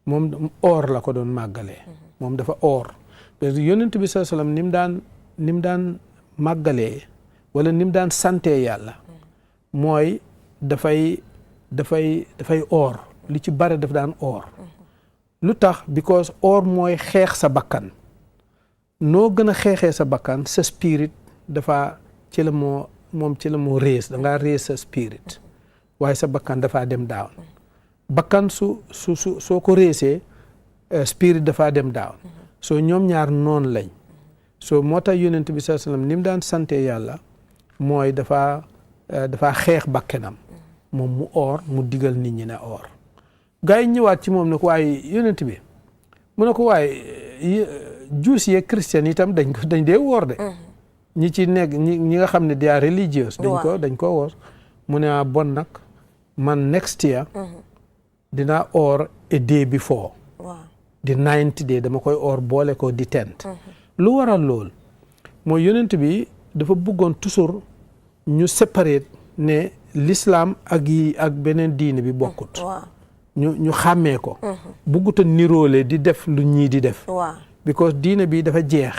moom or la ko doon màggalee moom dafa or parce que yonent bi sallallahu alayhi wasallam ni mu daan màggalee wala ni mu daan santee yàlla mooy dafay or li ci bare daf daan or lu tax because or mooy xeex sa bakkan noo gën a xeexee sa bakkan sa spirit dafa ci la moo rees da ngaa rees sa spirit waaye sa bakkan dafa dem down bakkan soo ko reesee spirit dafa dem down soo ñoom ñaar noonu lañ soo moo tax yonent bi sallallahu alayhi wasallam ni mu daan sante yàlla mooy dafa xeex bakkenam moom mu or mu digal nit ñi ne or gars yi ñëwaat ci moom ne ko waaye yonent bi mu ne ko waaye juus yeeg chrétien itam dañ dee woor de ñi ci nekk ñi nga xam ne they are religious dañ ko woor mu ne bon nag man next year dina or a day before the 9th day dama koy or boole ko di 10th lu waral lool mooy yonent bi dafa bëggoon toujours ñu séparate ne l'islam ak beneen diine bi bokkut ñu xàmmee ko bëgguta niroole di def lu ñii di def because diine bi dafa jeex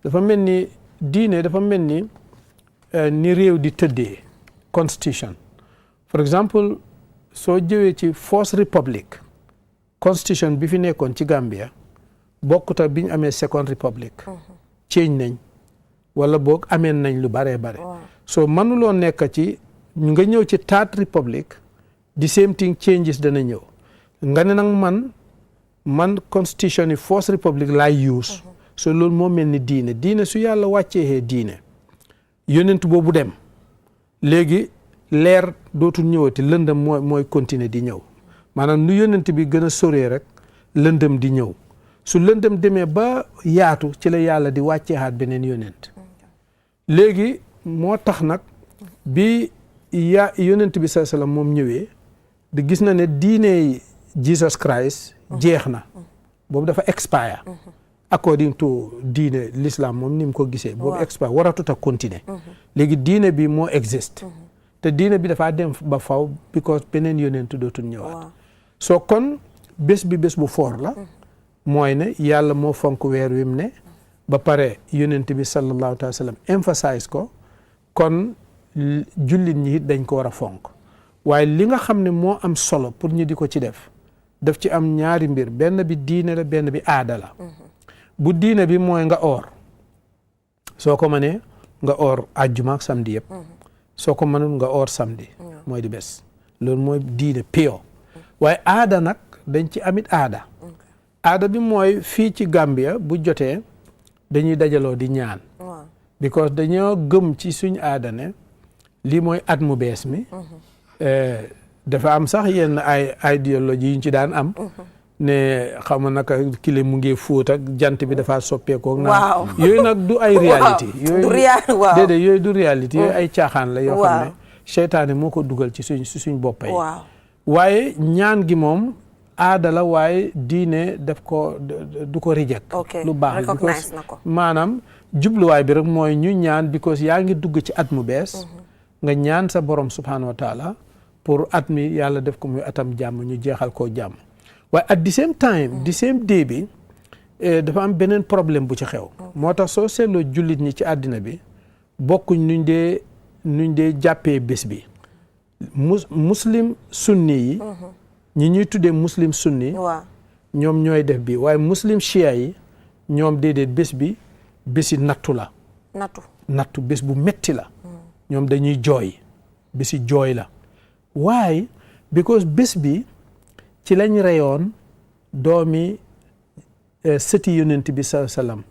dafa mel ni diine dafa mel ni réew di tëddee constitution for example soo jëwee ci First Republic constitution bi fi nekkoon ci Gambia bokkuta bi ñu amee Second Republic change nañ wala boog ameen nañ lu bare soo mënuloo nekk ci ñu nga ñëw ci Third Republic the same thing changes dana ñëw nga ne nag man constitution yi First Republic laay use so loolu moo mel ni diine su yàlla wàccee diine yonent boobu dem léegi leer dootul ñëwati lëndëm mooy continuer di ñëw maanaam nu yonent bi gën a soree rek lëndëm di ñëw su lëndëm demee ba yaatu ci la yàlla di wàcceexaat beneen yonent léegi moo tax nag bi yonent bi sallallahu alayhi wasallam moom ñëwee di gis na ne diine Jesus Christ jeex na boobu dafa expire according to diine l'islam moom ni mu ko gisee boobu expire waratut a continuer léegi diine bi moo existe te diine bi dafa dem ba faw because beneen yonent dootul ñëwaat soo kon bés bi bés bu foor la mooy ne yàlla moo fonk weer wi mu ne ba pare yonent bi sallallahu alayhi wa sallam emphasize ko kon jullit ñi it dañ ko war a fonk waaye li nga xam ne moo am solo pour ñu di ko ci daf ci am ñaari mbir benn bi diine la benn bi aada la bu diine bi mooy nga oor soo ko mënee nga oor àjjuma ak samedi yëpp soo ko mënul nga oor samedi mooy di bés loolu mooy diine pio waaye aada nag dañ ci amit aada bi mooy fii ci Gambia bu jotee dañuy dajaloo di ñaan because dañoo gëm ci suñ aada ne lii mooy at mu bees mi dafa am sax yenn ay idéologie yuñ ci daan am ne xam nga naka kile mu ngi fóot ak jant bi dafa soppeekoo naan yooyu nag du ay réalité yooyu du réalité yooyu ay caaxaan la yoo xam ne seytaane moo ko dugal ci suñ bopp yi waaye ñaan gi moom aada la waaye diine daf ko du ko reject lu baax because maanaam jubluwaay bi rek mooy ñu ñaan because yaa ngi dugg ci at mu bees nga ñaan sa borom subhanahu wa taala pour at mi yàlla def ko muy atam jàmm ñu jeexal koo jàmm waaye at the same time the same day bi dafa am beneen problème bu ci xew moo tax soo seetloo jullit ñi ci àddina bi bokkuñ nuñ dee jàppee bés bi muslim sunni yi ñi ñuy tuddee muslim sunni ñoom ñooy def bi waaye muslim shia yi ñoom déedéet bés bi bési nattu la nattu bés bu metti la ñoom dañuy jooy bési jooy la waaye because bés bi ci lañ reyoon doomi sëti yonent bi sallam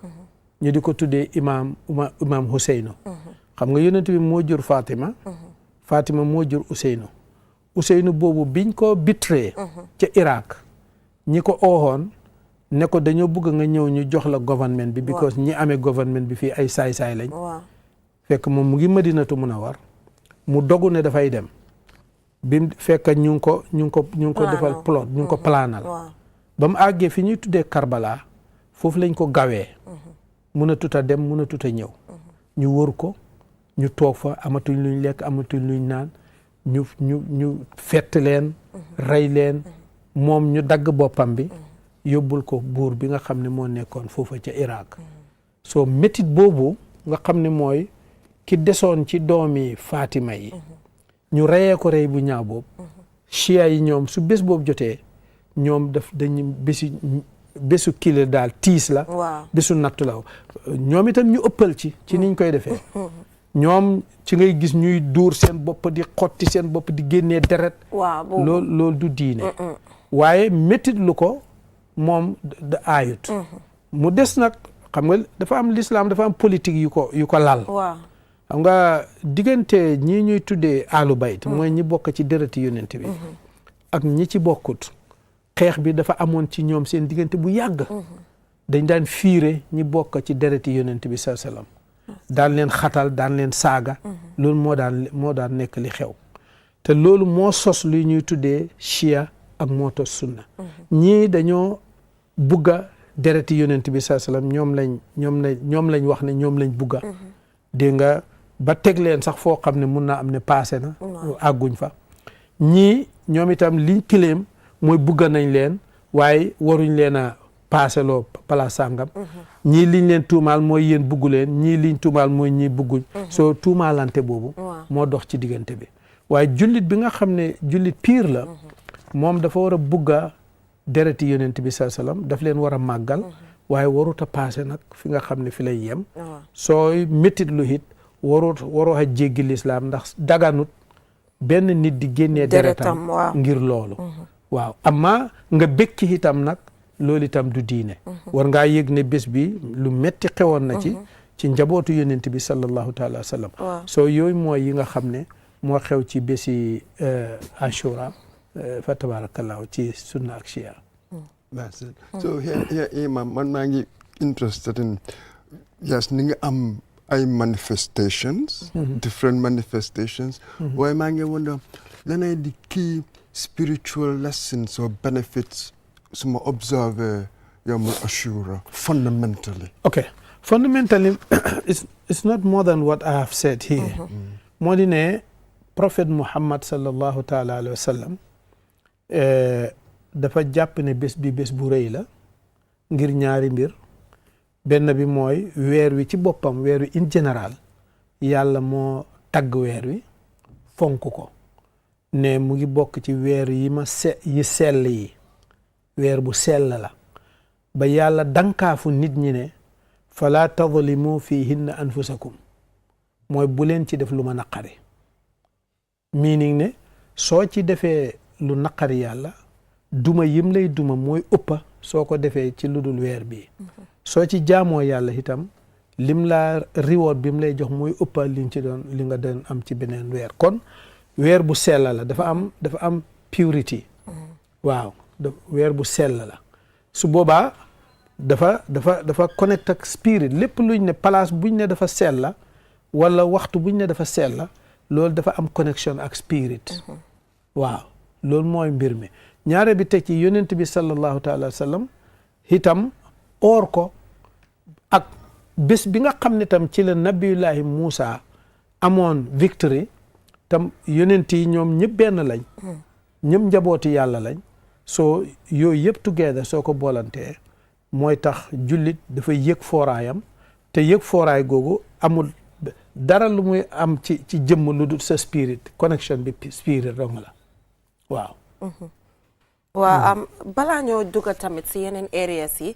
ñu di ko tuddee imam Huseynu xam nga yonent bi moo jur Fatima moo jur Useynu boobu biñ ko bitree ca Irak ñi ko ooxoon ne ko dañoo bëgg nga ñëw ñu jox la gouvernement bi because ñi amee gouvernement bi fii ay saay-saay lañ fekk moom mu ngi Madinatu Munawwar mu dogu ne dafay dem bi fekk ñu ngi ko defal plot ñu ngi ko planal ba mu àggee fi ñuy tuddee Karbala foofu lañ ko gawee mun a tuta dem mun a tuta ñëw ñu wër ko ñu toog fa amatuñ luñ lekk amatuñ luñ naan ñu fett leen rey leen moom ñu dagg boppam bi yóbbul ko buur bi nga xam ne moo nekkoon foofa ca Irak soo métit boobu nga xam ne mooy ki desoon ci doomi Fatima yi ñu reyee ko rey bu ñaaw boobu chia yi ñoom su bés boobu jotee ñoom dañu bésu kile daal tiis la bésu nattu la ñoom itam ñu ëppal ci niñ koy defee ñoom ci ngay gis ñuy dóor seen bopp di xotti seen bopp di génnee deret loolu du diine waaye métit lu ko moom da aayut mu des nag xam nga dafa am l'islam dafa am politique yu ko lal xam nga diggante ñii ñuy tuddee alu bayt mooy ñi bokk ci dereti yonent bi ak ñi ci bokkut xeex bi dafa amoon ci ñoom seen diggante bu yàgg dañ daan fiire ñi bokk ci dereti yonent bi sallallahu alayhi wasallam daan leen xatal daan leen saaga loolu moo daan nekk li xew te loolu moo sos luy ñuy tuddee chia ak moo tos sunna ñii dañoo bugga dereti yonent bi sallallahu alayhi wasallam ñoom lañ wax ne ñoom lañ bugga dégg nga ba teg leen sax foo xam ne mun naa am ne passé na àgguñ fa ñii ñoom itam liñ kileem mooy bugga nañ leen waaye waruñ leen a passé loo place sàngam ñii liñ leen tuumaal mooy yéen buggu leen ñii liñ tuumaal mooy ñii bugguñ soo tuumaalante boobu moo dox ci diggante bi waaye jullit bi nga xam ne jullit piir la moom dafa war a bugga dereti yonent bi sallallahu alayhi wasallam daf leen war a màggal waaye warut a passé nag fi nga xam ne fi lay yem sooy métit lu hit waroo a jéggi lislaam ndax daganut benn nit di génnee deretam ngir loolu waaw amma nga bëgg ci itam nag loolu itam du diine war ngaa yëg ne bés bi lu metti xewoon na ci njabootu yonent bi sallallahu taala wa sallam soo yooyu mooy yi nga xam ne moo xew ci bési Ashura fa tabarakallahu ci sunna ak shia That's it. So here Imam, man maa ngi interested in yes ni nga am ay manifestations different manifestations waaye maa ngi wonder lan ay di key spiritual lessons or benefits suma observe Yawm Ashura fundamentally. Okay, fundamentally it's not more than what I have said here. moo di ne Prophet Muhammad sallallahu ta'ala alayhi wa sallam dafa jàpp ne bés bi bés bu rëy la ngir ñaari mbir benn bi mooy weer wi ci boppam weer wi in général yàlla moo tagg weer wi fonk ko ne mu ngi bokk ci weer yi sell yi weer bu sell la ba yàlla dankaafu nit ñi ne fala tadlimu fihinna anfusakum mooy bu leen ci def lu ma naqari meaning ne soo ci defee lu naqari yàlla duma yim lay duma mooy ëppa soo ko defee ci lu dul weer bi soo ci jaamoo yàlla itam lim la reward bi mu lay jox mooy ëppa li nga doon am ci beneen weer kon weer bu sell la dafa am purity waaw weer bu sell la su boobaa dafa connect ak spirit lépp luñ ne place buñ ne dafa sell la wala waxtu buñ ne dafa sell la loolu dafa am connection ak spirit waaw loolu mooy mbir mi ñaare bi teg ci yonent bi sallallahu taala wa sallam itam oor ko ak bés bi nga xam ne tam ci la nabiyullahi Muusa amoon victory tam yonent yi ñoom ñëpp benn lañ ñëpp njabooti yàlla lañ soo yooyu yëpp together soo ko boolantee mooy tax jullit dafa yëg fooraayam te yëg fooraay googu amul dara lu muy am ci jëmm lu dul sa spirit connection bi spirit dong la waaw waaw balaa ñoo dugg tamit si yeneen areas yi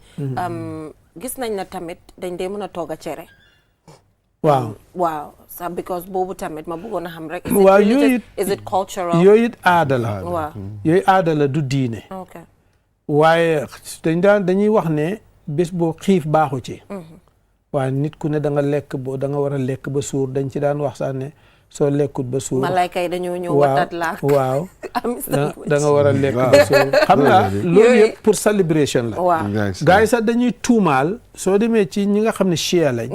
gis nañ na tamit dañ dee mën a toog a cere waaw sax because boobu tamit ma bëggoon a xam rek waaw yooyu is it cultural yooyu it aada la waaw yooyu aada la du diine waaye dañuy wax ne bés boo xiif baaxu ci waaye nit ku ne da nga lekk da nga war a lekk ba suur dañ ci daan wax sax ne soo lekkut ba suur malayka yi dañoo ñëw watat la waaw da nga war a lekk ba suur xam nga loolu yëpp pour celebration la waaw gars yi sax dañuy tuumaal soo demee ci ñi nga xam ne chia lañ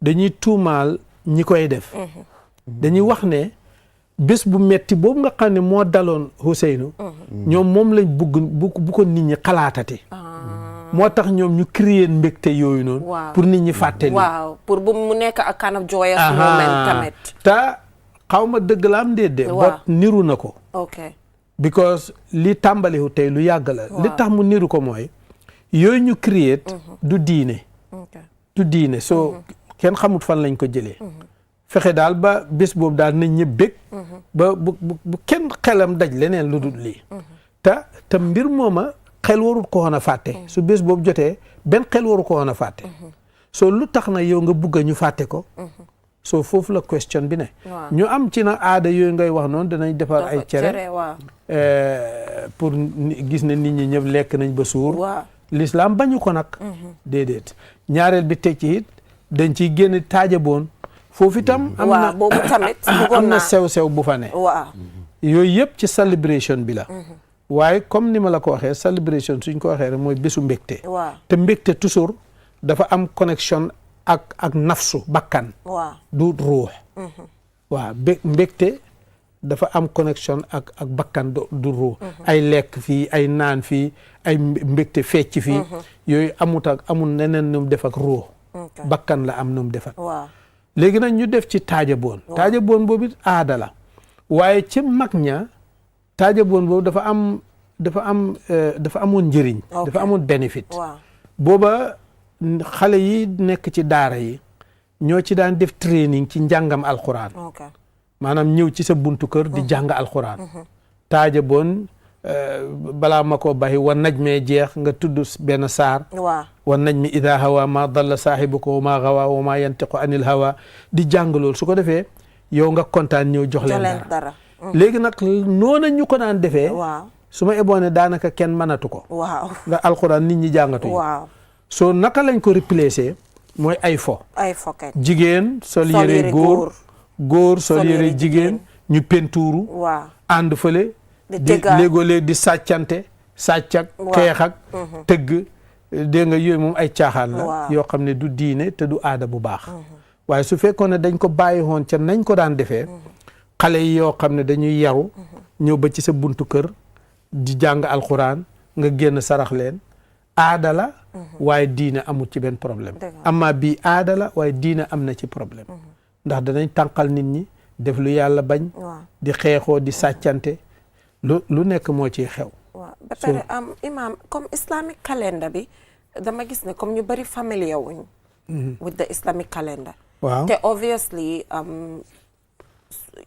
dañuy tuumaal ñi koy def dañuy wax ne bés bu metti boobu nga xam ne moo daloon Huseynu ñoom moom lañ bu ko nit ñi xalaatati moo tax ñoom ñu créer mbégte yooyu noonu pour nit ñi fàtte li waaw pour bu mu nekk ak kind of joyous moment tamit te xaw ma dëgg la am déedéet bot niru na ko ok because li tàmbaliwu tey lu yàgg la li tax mu niru ko mooy yooyu ñu créer du diine soo kenn xamut fan lañ ko jëlee fexe daal ba bés boobu daal nañ ñëpp bég ba bu kenn xelam daj leneen lu dul lii te mbir mooma xel warul ko woon a fàtte su bés boobu jotee benn xel waru ko woon a fàtte soo lu tax na yow nga bugg a ñu fàtte ko soo foofu la question bi ne ñu am ci na aada yooyu ngay wax noonu danañ defar ay cere pour gis ne nit ñi ñëpp lekk nañ ba suur l'islam bañu ko nag déedéet ñaareel bi teg ci it dañ ciy génn taajaboon foofu itam am na sew-sew bu fa ne yooyu yëpp ci celebration bi la waaye comme ni ma la ko waxee celebration suñ ko waxee rek mooy bésu mbégte te mbégte toujours dafa am connexion ak nafsu bakkan du ruux waaw mbégte dafa am connexion ak bakkan du ruux ay lekk fii ay naan fii ay mbégte fecc fii yooyu amul neneen nu mu def ak ruux bakkan la am nu mu def ak léegi nag ñu def ci taajaboon boobu aada la waaye ci mag ña taajaboon boobu dafa amoon njëriñ dafa amoon bénéfice booba xale yi nekk ci daara yi ñoo ci daan def training ci njàngam alxuraan maanaam ñëw ci sa buntu kër di jàng alxuraan taajaboon balaa ma ko baxi wa naj mee jeex nga tudd benn saar wa naj mi ida hawa ma dalla saahibuka wa ma gawa wa ma yantiqu anil hawa di jàng loolu su ko defee yow nga kontaan ñëw jox leen dara léegi nag noona ñu ko daan defee su ma eboone daanaka kenn mënatu ko nga alxuraan nit ñi jàngatuñu soo naka lañ ko replacer mooy ay fo jigéen sol yére góor sol yére jigéen ñu pentuuru ànd fële léegoo-léeg di sàccante sàccak xeex ak tëgg dégg nga yooyu moom ay caaxaan la yoo xam ne du diine te du aada bu baax waaye su fekkoon ne dañ ko bàyyi woon ca nañ ko daan defee xale yi yoo xam ne dañuy yaru ñëw ba ci sa buntu kër di jàng alxuraan nga génn sarax leen aada la waaye diine amul ci benn problème amma bii aada la waaye diine am na ci problème ndax danañ tànqal nit ñi def lu yàlla bañ di xeexoo di sàccante lu nekk moo ciy xew waaw ba pare imam comme islamic calendar bi dama gis ne comme ñu bari familiar wuñ with the islamic calendar waaw te obviously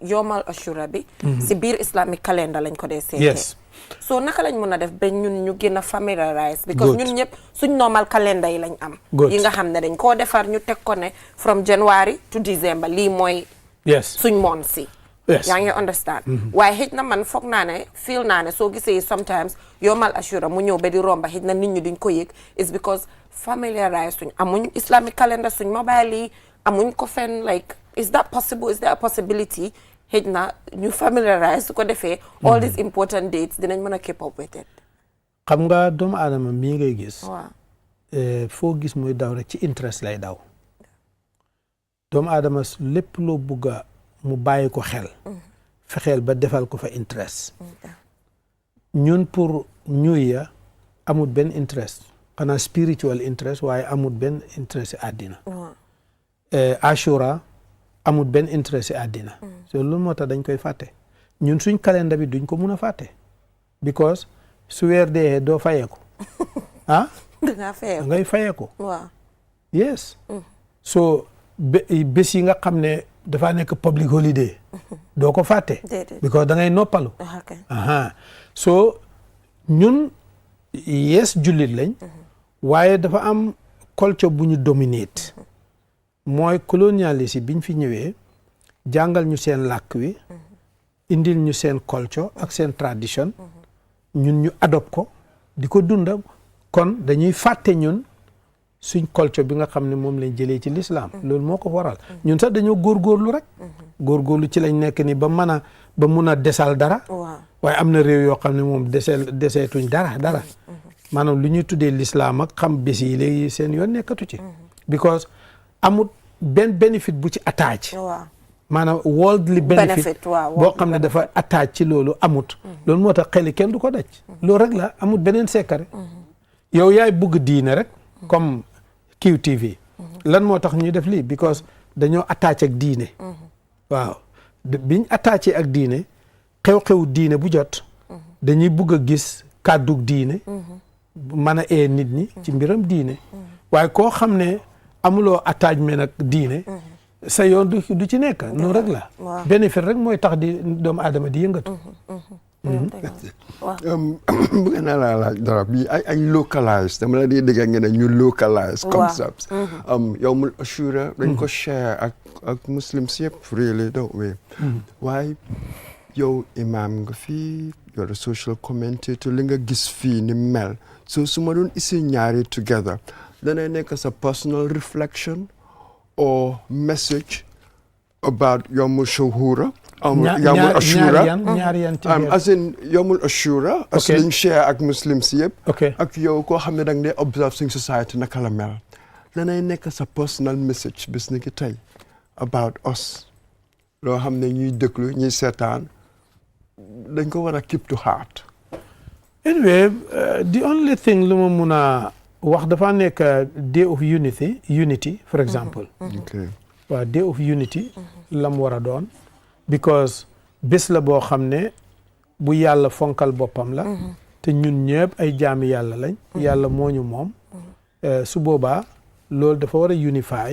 yomal ashura bi si biir islamic calendar lañ ko dee seetee yes so naka lañ mën a def ba ñun ñu gën a familiarize because ñun ñëpp suñ normal calendar yi lañ am yi nga xam ne dañ koo defar ñu teg ko ne from January to December lii mooy yes suñ moon si yaa ngi understand waaye xëj na man foog naa ne feel naa ne soo gisee sometimes yomal ashura mu ñëw ba di romba xëj na nit ñi duñ ko yëg is because familiarize suñ amuñ islamic calendar suñ mobile yi amuñ ko fenn like is that possible is there a possibility xëj na ñu familiarize su ko defee all these important dates dinañ mën a keep up with it xam nga doomu aadama mii ngay gis waaw foo gis muy daw rek ci interest lay daw doomu aadama lépp loo bugga mu bàyyi ko xel fexeel ba defal ko fa interest ñun pour ñuy ya amul benn interest xanaa spiritual interest waaye amul benn interest àddina Ashura amul benn interest ci àddina so loolu moo tax dañ koy fàtte ñun suñ calendar bi duñ ko mun a fàtte because su weer dee doo fayeeku ah dangaa fayeeku ngay fayeeku waaw yes so bés yi nga xam ne dafa nekk public holiday doo ko fàtte because da ngay noppalu so ñun yes jullit lañ waaye dafa am culture bu ñu dominate mooy colonialiste biñ fi ñëwee jàngal ñu seen làkk wi indil ñu seen culture ak seen tradition ñun ñu adopt ko di ko dunda kon dañuy fàtte ñun suñ culture bi nga xam ne moom lañ jëlee ci l'islam loolu moo ko waral ñun sax dañoo góorgóorlu rek góorgóorlu ci lañ nekk ni ba mun a desal dara waaye am na réew yoo xam ne moom deseetuñ dara maanaam lu ñuy tuddee l'islam ak xam bés yi léegi seen yoon nekkatu ci because amut benn bénéfice bu ci attach maanaam worldly benefit boo xam ne dafa attach ci loolu amut loolu moo tax xeli kenn du ko daj loolu rek la amut beneen secret yow yaay bugg diine rek comme QTV lan moo tax ñu def lii because dañoo attach ak diine waaw biñ attaché ak diine xew-xew diine bu jot dañuy bugg a gis kàddug diine mën a ee nit ñi ci mbiram diine waaye koo xam ne amuloo attachment nag diine sa yoon du ci nekk noonu rek la bénéfice rek mooy tax di doomu aadama di yëngatu bëgg naa laa laaj dara bi ay localize dama la di dégg ngeen ne ñu localize concepts yawmul ashura dañ ko share ak muslims yëpp really don't we waaye yow imam nga fii you're a social commentator li nga gis fii ni mel so su ma doon isi ñaari together danay nekk sa personal reflection or message about yawmul shuhura yawmul ashura as in yawmul ashura as liñ share ak muslims yëpp ak yow koo xam ne da nga dee observe suñ society naka la mel danay nekk sa personal message bis ni ki tey about us loo xam ne ñuy déglu ñuy seetaan dañ ko war a keep to heart anyway the only thing lu ma mun a wax dafa nekk day of unity for example waaw day of unity lam war a doon because bés la boo xam ne bu yàlla fonkal boppam la te ñun ñëpp ay jaami yàlla lañ yàlla moo ñu moom su boobaa loolu dafa war a unify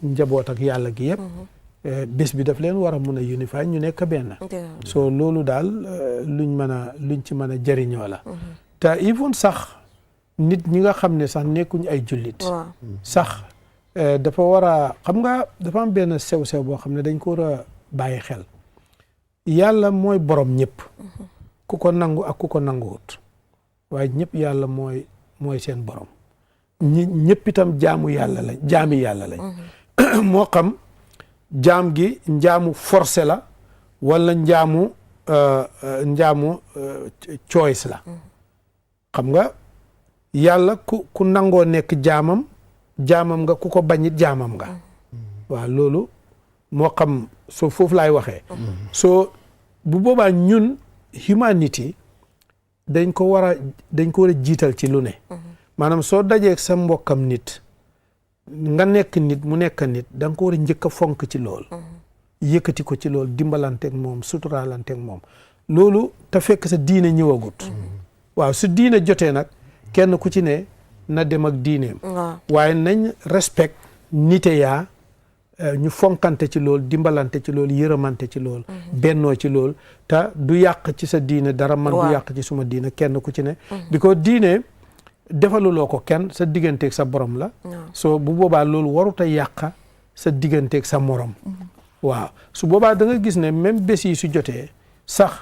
njaboot ak yàlla gi yëpp bés bi daf leen war a mun a unify ñu nekk benn so loolu daal luñ ci mën a jëriñoo la te even sax nit ñi nga xam ne sax nekkuñ ay jullit sax dafa war a xam nga dafa am benn sew-sew boo xam ne dañ ko war a bàyyi xel yàlla mooy borom ñëpp ku ko nangu ak ku ko nanguwut waaye ñëpp yàlla mooy seen borom ñëpp itam jaami yàlla lañ moo xam jaam gi njaamu forcé la wala njaamu choice la xam nga yàlla ku nangoo nekk jaamam nga ku ko bañit jaamam nga waaw loolu moo xam soo foofu laay waxee soo bu boobaa ñun humanity dañ ko war a jiital ci lu ne maanaam soo dajee sa mbokkam nit nga nekk nit mu nekk nit da nga ko war a njëkk a fonk ci lool yëkkati ko ci lool dimbalanteeg moom suturaalanteeg moom loolu te fekk sa diine ñëwagut waaw su diine jotee nag kenn ku ci ne na dem ak diineem waaye nañ respect nite yaa ñu fonkante ci lool dimbalante ci lool yërëmante ci lool bennoo ci lool te du yàq ci sa diine dara man du yàq ci suma diine kenn ku ci ne bi ko diine defaluloo ko kenn sa digganteeg sa borom la so bu boobaa loolu warut a yàq sa digganteeg sa morom waaw su boobaa da nga gis ne même bés yi su jotee sax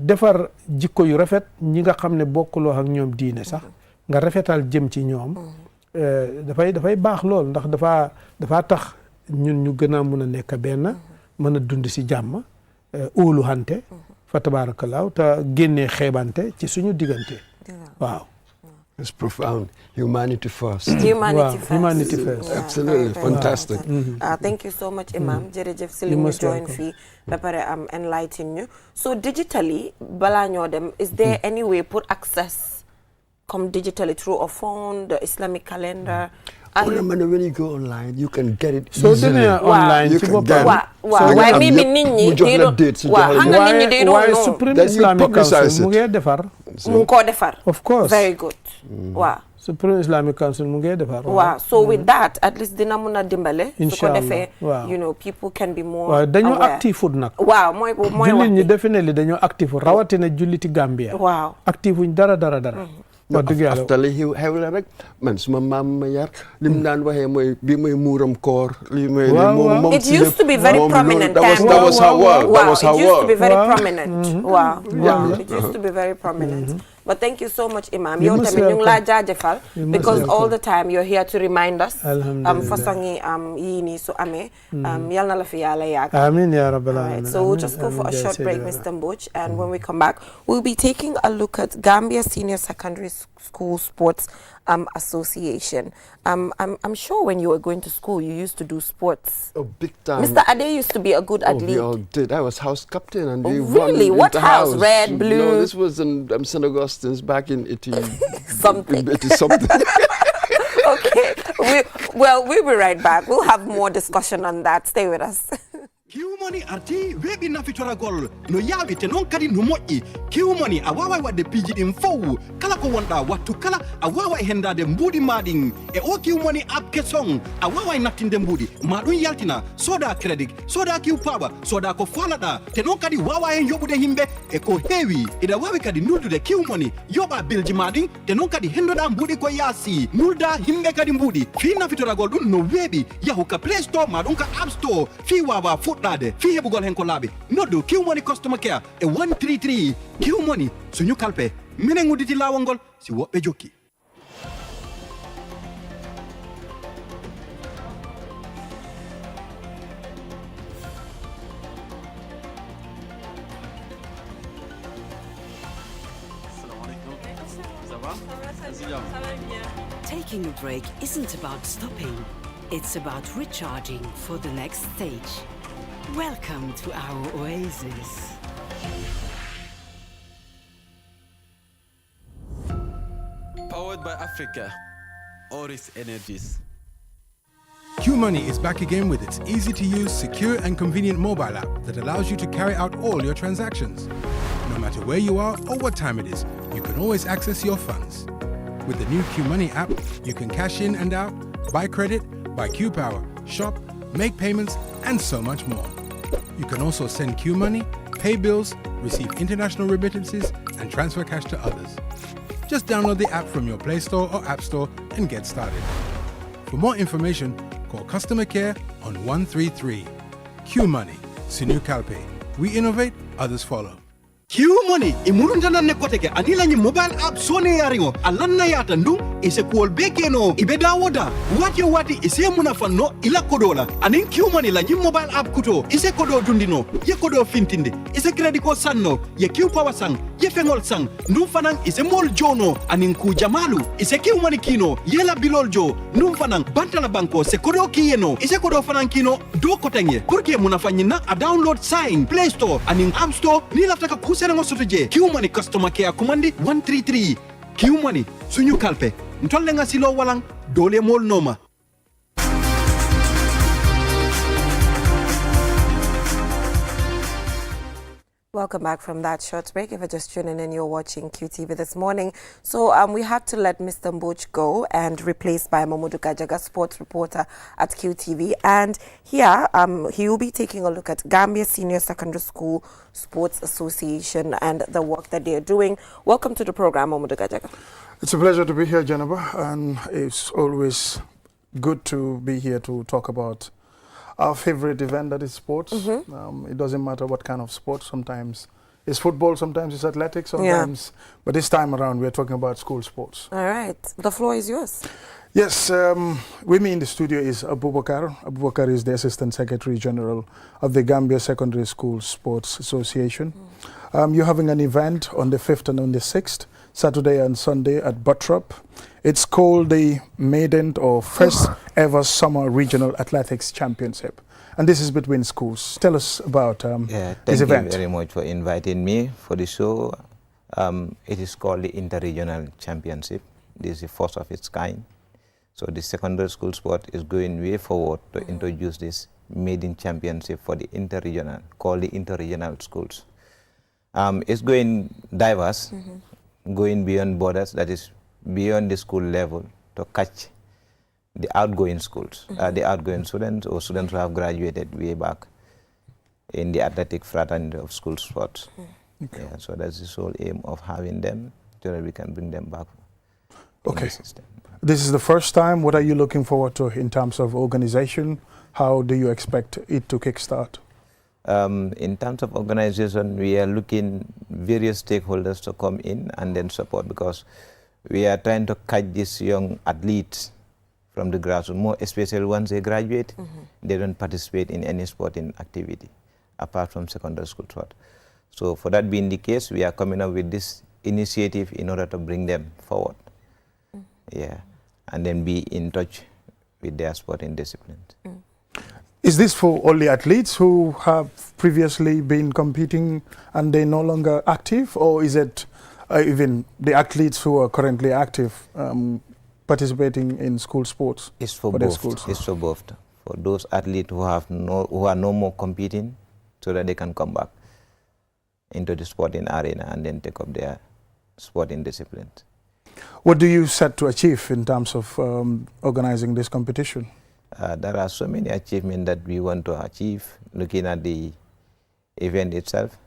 defar jikko yu rafet ñi nga xam ne bokkuloo ak ñoom diine sax nga rafetal jëm ci ñoom dafay baax lool ndax dafa tax ñun ñu gën a mun a nekk benn mën a dund si jàmm óoluhante fa tabaarakallaahu te génnee xeebante ci suñu diggante waaw. It's profound. Humanity first. Humanity first. Absolutely fantastic. Thank you so much, Imam. Jërëjëf si li mu join fii ba pare enlighten ñu. So digitally balaa ñoo dem, is there any way pour access come digitally through a phone, the Islamic calendar? When you go online, you can get it so easily. Online, you can get it. Waaye maybe nit ñi they don't know. Supreme Islamic Council mu ngi defar. Mu ngi ko defar. Of course. Very good. Wow. Supreme Islamic Council mu ngi defar. Wow. So with that, at least dina mun a dimbale. Inshallah. Su ko defee, Wow. you know, people can be more waaw dañoo aware. active food nag. Waaw mooy jullit ñi definitely dañoo active rawatina julliti Gambia. Waaw. Active wuñ dara. wax dëgg yàlla after li xew la rek man suma maam ma yar lim daan waxee mooy bi mooy muuram koor li mooy moom it used to be very prominent. That was her word. That was her word. It used to be very word. prominent. Wow. It used to be very prominent. But thank you so much, Imam. Yow tamit ñu ngi laa jaajëfal because all the time you're here to remind us façon yi yii nii su amee yal na la fi yàlla yàgg. Amiin yaa rabbal aalamiin. So we'll just go for a short break, Mr. Mbouch, and when we come back, we'll be taking a look at Gambia Senior Secondary School Sports Association. I'm sure when you were going to school, you used to do sports. Oh, big time. Mr. Ade used to be a good athlete. We all did. I was house captain, and we really? won What house? house? Red, blue? No, this was in St. Augustine's back in 80 something. 80 something. Okay. We'll be right back. We'll have more discussion on that. Stay with us. Kiwmoni arti webi na fitora gol no yawi te non kadi no moƴƴi Kiwmoni a wawa wadde piiji ɗin fow kala ko wonɗa wattu kala a wawa hendade mbuuɗi maɗin e o Kiwmoni app kesong a wawa nattinde mbuuɗi ma ɗum yaltina soda credit soda kiw power soda ko falaɗa te non kadi wawa hen yoɓude himɓe e ko heewi ina wawi kadi nuldude Kiwmoni yoɓa bilji maɗin te non kadi hendoɗa mbuuɗi ko yaasi nulda himɓe kadi mbuuɗi fi nafitoragol ɗum no weeɓi yahu ka play store ma ɗum ka app store fi wawa fuɗɗade fi heɓugol hen ko laaɓi noddu Kiwmoni customer care e 133 Kiwmoni suñu kalpe minen udditi lawol ngol si woɓɓe jokki. Taking a break isn't about stopping. It's about recharging for the next stage. Welcome to our oasis. Powered by Africa. Oris Energies. QMoney is back again with its easy-to-use, secure and convenient mobile app that allows you to carry out all your transactions. No matter where you are or what time it is, you can always access your funds. With the new QMoney app, you can cash in and out, buy credit, buy Q Power, shop, make payments, and so much more. You can also send QMoney, pay bills, receive international remittances, and transfer cash to others. Just download the app from your Play Store or App Store and get started. For more information, call customer care on 133. QMoney, Sinu Kalpe. We innovate, others follow. Kiwmoni imurundana ne koteke anila ni mobile app sone yaringo alanna yata ndu ise kuol bekeno ibeda woda wati ise munafanno ila kodola anin Kiwmoni la ni mobile app kuto ise kodo dundino ye kodo fintinde ise credit ko sanno ye Q Power sang ye fengol sang ndu fanan ise mol jono anin ku jamalu ise Kiwmoni kino yela bilol jo ndu fanan bantala banko se kodo kiyeno ise kodo fanan kino do kotenge kurke munafanyina a download sign Play Store anin App Store ni laftaka kusenango sotoje Kiwmoni customer care kumandi 133 Kiwmoni suñu kalpe ntolle nga silo walang dole mol noma. Welcome back from that short break. If you're just tuning in, you're watching QTV this morning. So we had to let Mr. Mboch go and replaced by Mamadou Gajaga, sports reporter at QTV. And here he will be taking a look at Gambia Senior Secondary School Sports Association and the work that they're doing. Welcome to the program, Mamadou Gajaga. It's a pleasure to be here, Jennifer, and it's always good to be here to talk about our favorite event, that is sports. It doesn't matter what kind of sport. Sometimes it's football, sometimes it's athletics, sometimes. But this time around, we're talking about school sports. All right. The floor is yours. Yes, with me in the studio is Abubakar. Abubakar is the Assistant Secretary General of the Gambia Secondary School Sports Association. You're having an event on the 5th and on the 6th, Saturday and Sunday at Buttrop. It's called the maiden or first ever summer regional athletics championship. And this is between schools. Tell us about this event. Thank you very much for inviting me for the show. It is called the Interregional Championship. This is the first of its kind. So the secondary school sport is going way forward to introduce this maiden championship for the interregional, called the interregional schools. It's going diverse, going beyond borders, that is beyond the school level, to catch the outgoing schools, the outgoing students or students who have graduated way back in the athletic fraternity of school sports. Yeah, so that's the sole aim of having them, so that we can bring them back in the system. This is the first time. What are you looking forward to in terms of organization? How do you expect it to kickstart? In terms of organization, we are looking various stakeholders to come in and then support, because we are trying to catch these young athletes from the grassroots, more especially once they graduate, they don't participate in any sporting activity apart from secondary school sport. So for that being the case, we are coming up with this initiative in order to bring them forward. Yeah, and then be in touch with their sporting disciplines. Is this for all the athletes who have previously been competing and they're no longer active, or is it even the athletes who are currently active participating in school sports? It's for both. It's for both. For those athletes who are no more competing, so that they can come back into the sporting arena and then take up their sporting disciplines. What do you set to achieve in terms of organizing this competition? There are so many achievements that we want to achieve, looking at the event itself,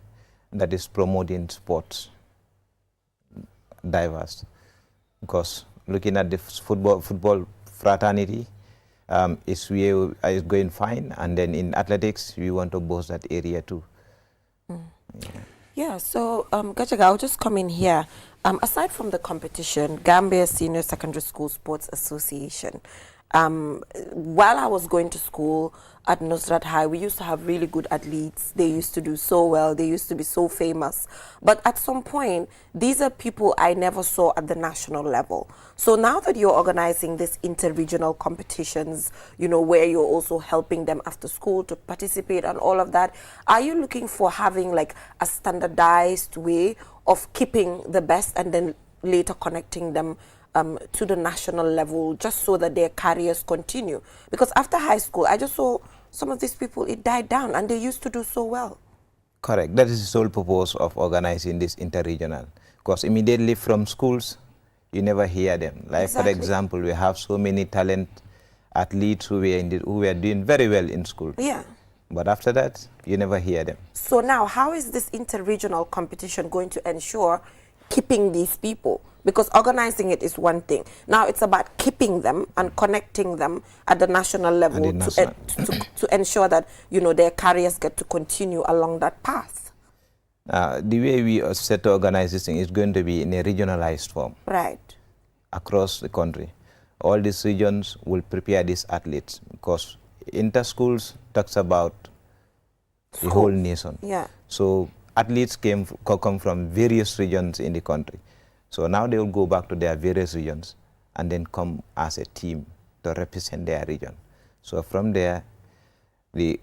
that is promoting sports diverse. Because looking at the football fraternity, is going fine, and then in athletics, we want to boost that area too. Yeah, so Gajaga, I'll just come in here. Aside from the competition, Gambia Senior Secondary School Sports Association, while I was going to school at Nusrat High, we used to have really good athletes. They used to do so well. They used to be so famous. But at some point, these are people I never saw at the national level. So now that you're organizing this inter-regional competitions, you know, where you're also helping them after school to participate and all of that, are you looking for having like a standardized way of keeping the best and then later connecting them to the national level, just so that their careers continue? Because after high school, I just saw some of these people, it died down, and they used to do so well. Correct. That is the sole purpose of organizing this interregional. Because immediately from schools, you never hear them. Like, exactly. For example, we have so many talent athletes who were doing very well in school. Yeah. But after that, you never hear them. So now, how is this interregional competition going to ensure keeping these people? Because organizing it is one thing. Now it's about keeping them and connecting them at the national level to ensure that, you know, their careers get to continue along that path. The way we are set to organize this thing is going to be in a regionalized form. Right. Across the country. All these regions will prepare these athletes, because inter-schools talks about the whole nation. Yeah. So athletes come from various regions in the country. So now they will go back to their various regions and then come as a team to represent their region. So from there, the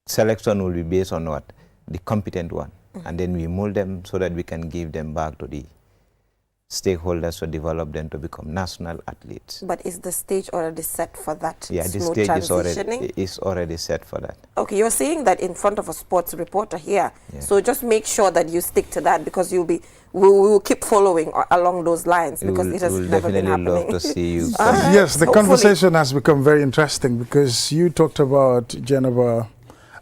selection will be based on what? The competent one. And then we mold them so that we can give them back to the stakeholders to develop them to become national athletes. But is the stage already set for that? Yeah, the smooth stage transitioning? is already set for that. Okay, you're saying that in front of a sports reporter here. Yeah. So just make sure that you stick to that, because we will keep following along those lines, because it has never been happening. Love to see you. Yes, the Hopefully. conversation has become very interesting, because you talked about Geneva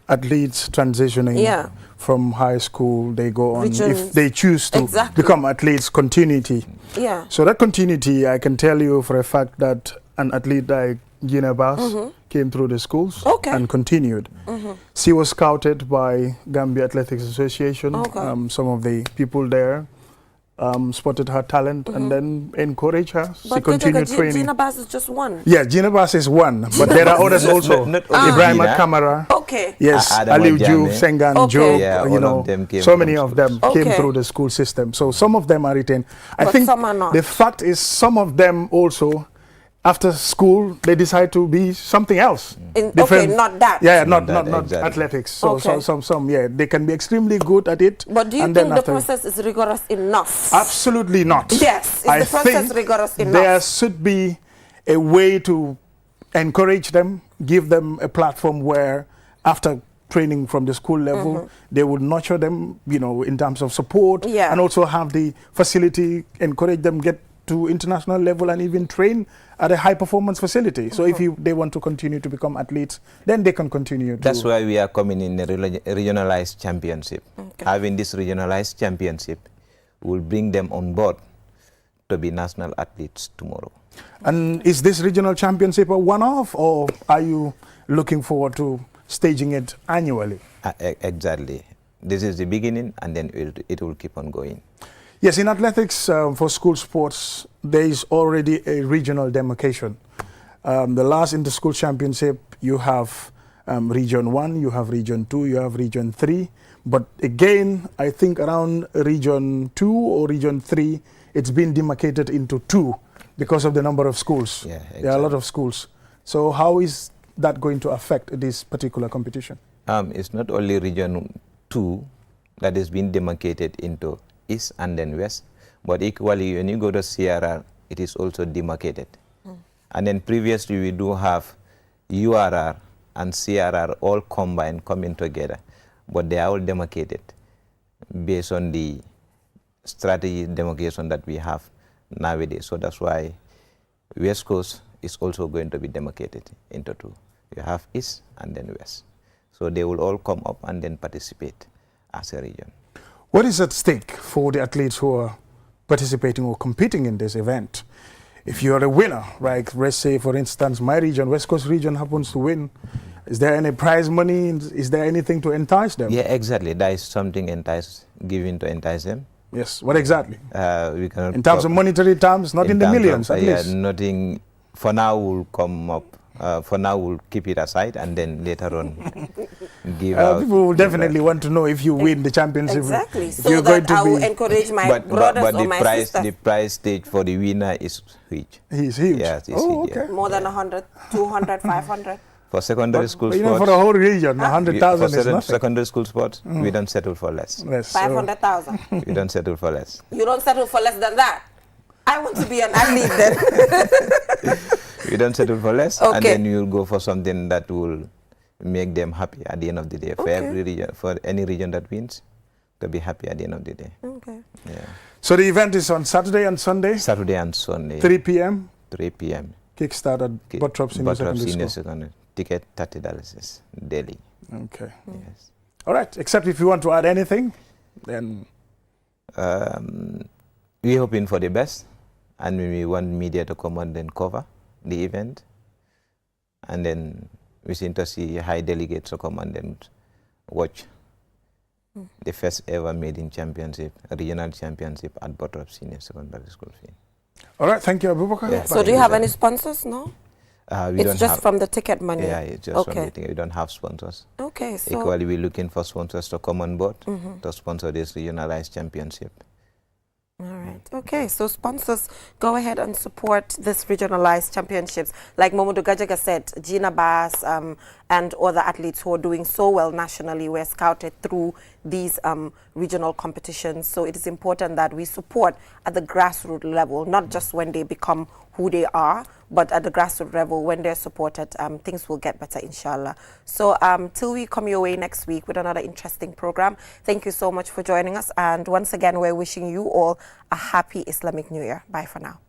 athletes transitioning from high school. They go on, if they choose to become athletes, continuity. Yeah. So that continuity, I can tell you for a fact that an athlete like Gina Bass came through the schools and continued. She was scouted by Gambia Athletics Association. Some of the people there spotted her talent and then encouraged her. She continued training. Gina Bass is just one. Yeah, Gina Bass is one, but there are others also. Not only Ibrahim Gina. Kamara. Okay. Yes, Adam Aliu Ju, Wajame. Sengan, Job, Yeah, you all know, of them came so from many of them came through the school system. So some of them are retained. I But think some are not. the fact is some of them also, after school, they decide to be something else. Okay, not that. Yeah, Not not that, exactly. athletics. So, Okay. some, yeah, they can be extremely good at it. But do you and think then the after- process is rigorous enough? Absolutely not. Yes. Is I the process think rigorous enough? there should be a way to encourage them, give them a platform where after training from the school level, they would nurture them, you know, in terms of support, and also have the facility, encourage them get to international level and even train at a high performance facility. So if they want to continue to become athletes, then they can continue. That's why we are coming in a regionalized championship. Having this regionalized championship will bring them on board to be national athletes tomorrow. And is this regional championship a one-off, or are you looking forward to staging it annually? Exactly. This is the beginning, and then it will keep on going. Yes, in athletics for school sports, there is already a regional demarcation. The last inter-school championship, you have Region 1, you have Region 2, you have Region 3. But again, I think around Region 2 or Region 3, it's been demarcated into 2 because of the number of schools. Yeah, exactly. There are a lot of schools. So how is that going to affect this particular competition? It's not only Region 2 that has been demarcated into East and then West, but equally when you go to CRR, it is also demarcated. And then previously we do have URR and CRR all combined, coming together, but they are all demarcated based on the strategy demarcation that we have nowadays. So that's why West Coast is also going to be demarcated into 2. You have East and then West. So they will all come up and then participate as a region. What is at stake for the athletes who are participating or competing in this event? If you are a winner, like let's say for instance my region, West Coast region, happens to win, is there any prize money? Is there anything to entice them? Yeah, exactly. There is something given to entice them. Yes, what exactly? We cannot in terms of monetary terms, not in the millions at least. Nothing for now will come up. For now, we'll keep it aside and then later on give out. People will definitely want to know if you win the championship. Exactly. If So you're going that to I will be encourage my brothers or my sisters. The prize stage for the winner is huge. He's huge. Yes, it's huge. Okay. More than 100, 200, 500. For secondary school but, you sports, know, for the whole region, 100,000 is nothing. secondary school sports, we don't settle for less. 500,000. We don't settle for less. You don't settle for less than that? I want to be an athlete then. We don't settle for less, Okay. and then you'll go for something that will make them happy at the end of the day. For every region, for any region that wins, to be happy at the end of the day. Okay. Yeah. So the event is on Saturday and Sunday? Saturday and Sunday. 3 p.m.? 3 p.m. Kickstart at Buttrop Senior Secondary School. Ticket $30 daily. Okay. Yes. All right. Except if you want to add anything, then we're hoping for the best, and we want media to come and then cover the event, and then we seem to see high delegates to come and then watch the first ever maiden championship, regional championship at Buttrop Senior Secondary School. All right. Thank you, Abubakar. Yeah, So do you have any sponsors? No? It's just from the ticket money? Yeah, it's just from the ticket. We don't have sponsors. Okay. So Equally, we're looking for sponsors to come on board to sponsor this regionalized championship. All right. Right. Okay. So sponsors, go ahead and support this regionalized championships. Like Momodu Gajaga said, Gina Bass and other athletes who are doing so well nationally were scouted through these regional competitions. So it is important that we support at the grassroots level, not just when they become who they are, but at the grassroots level, when they're supported, things will get better, inshallah. So till we come your way next week with another interesting program, thank you so much for joining us. And once again, we're wishing you all a happy Islamic New Year. Bye for now.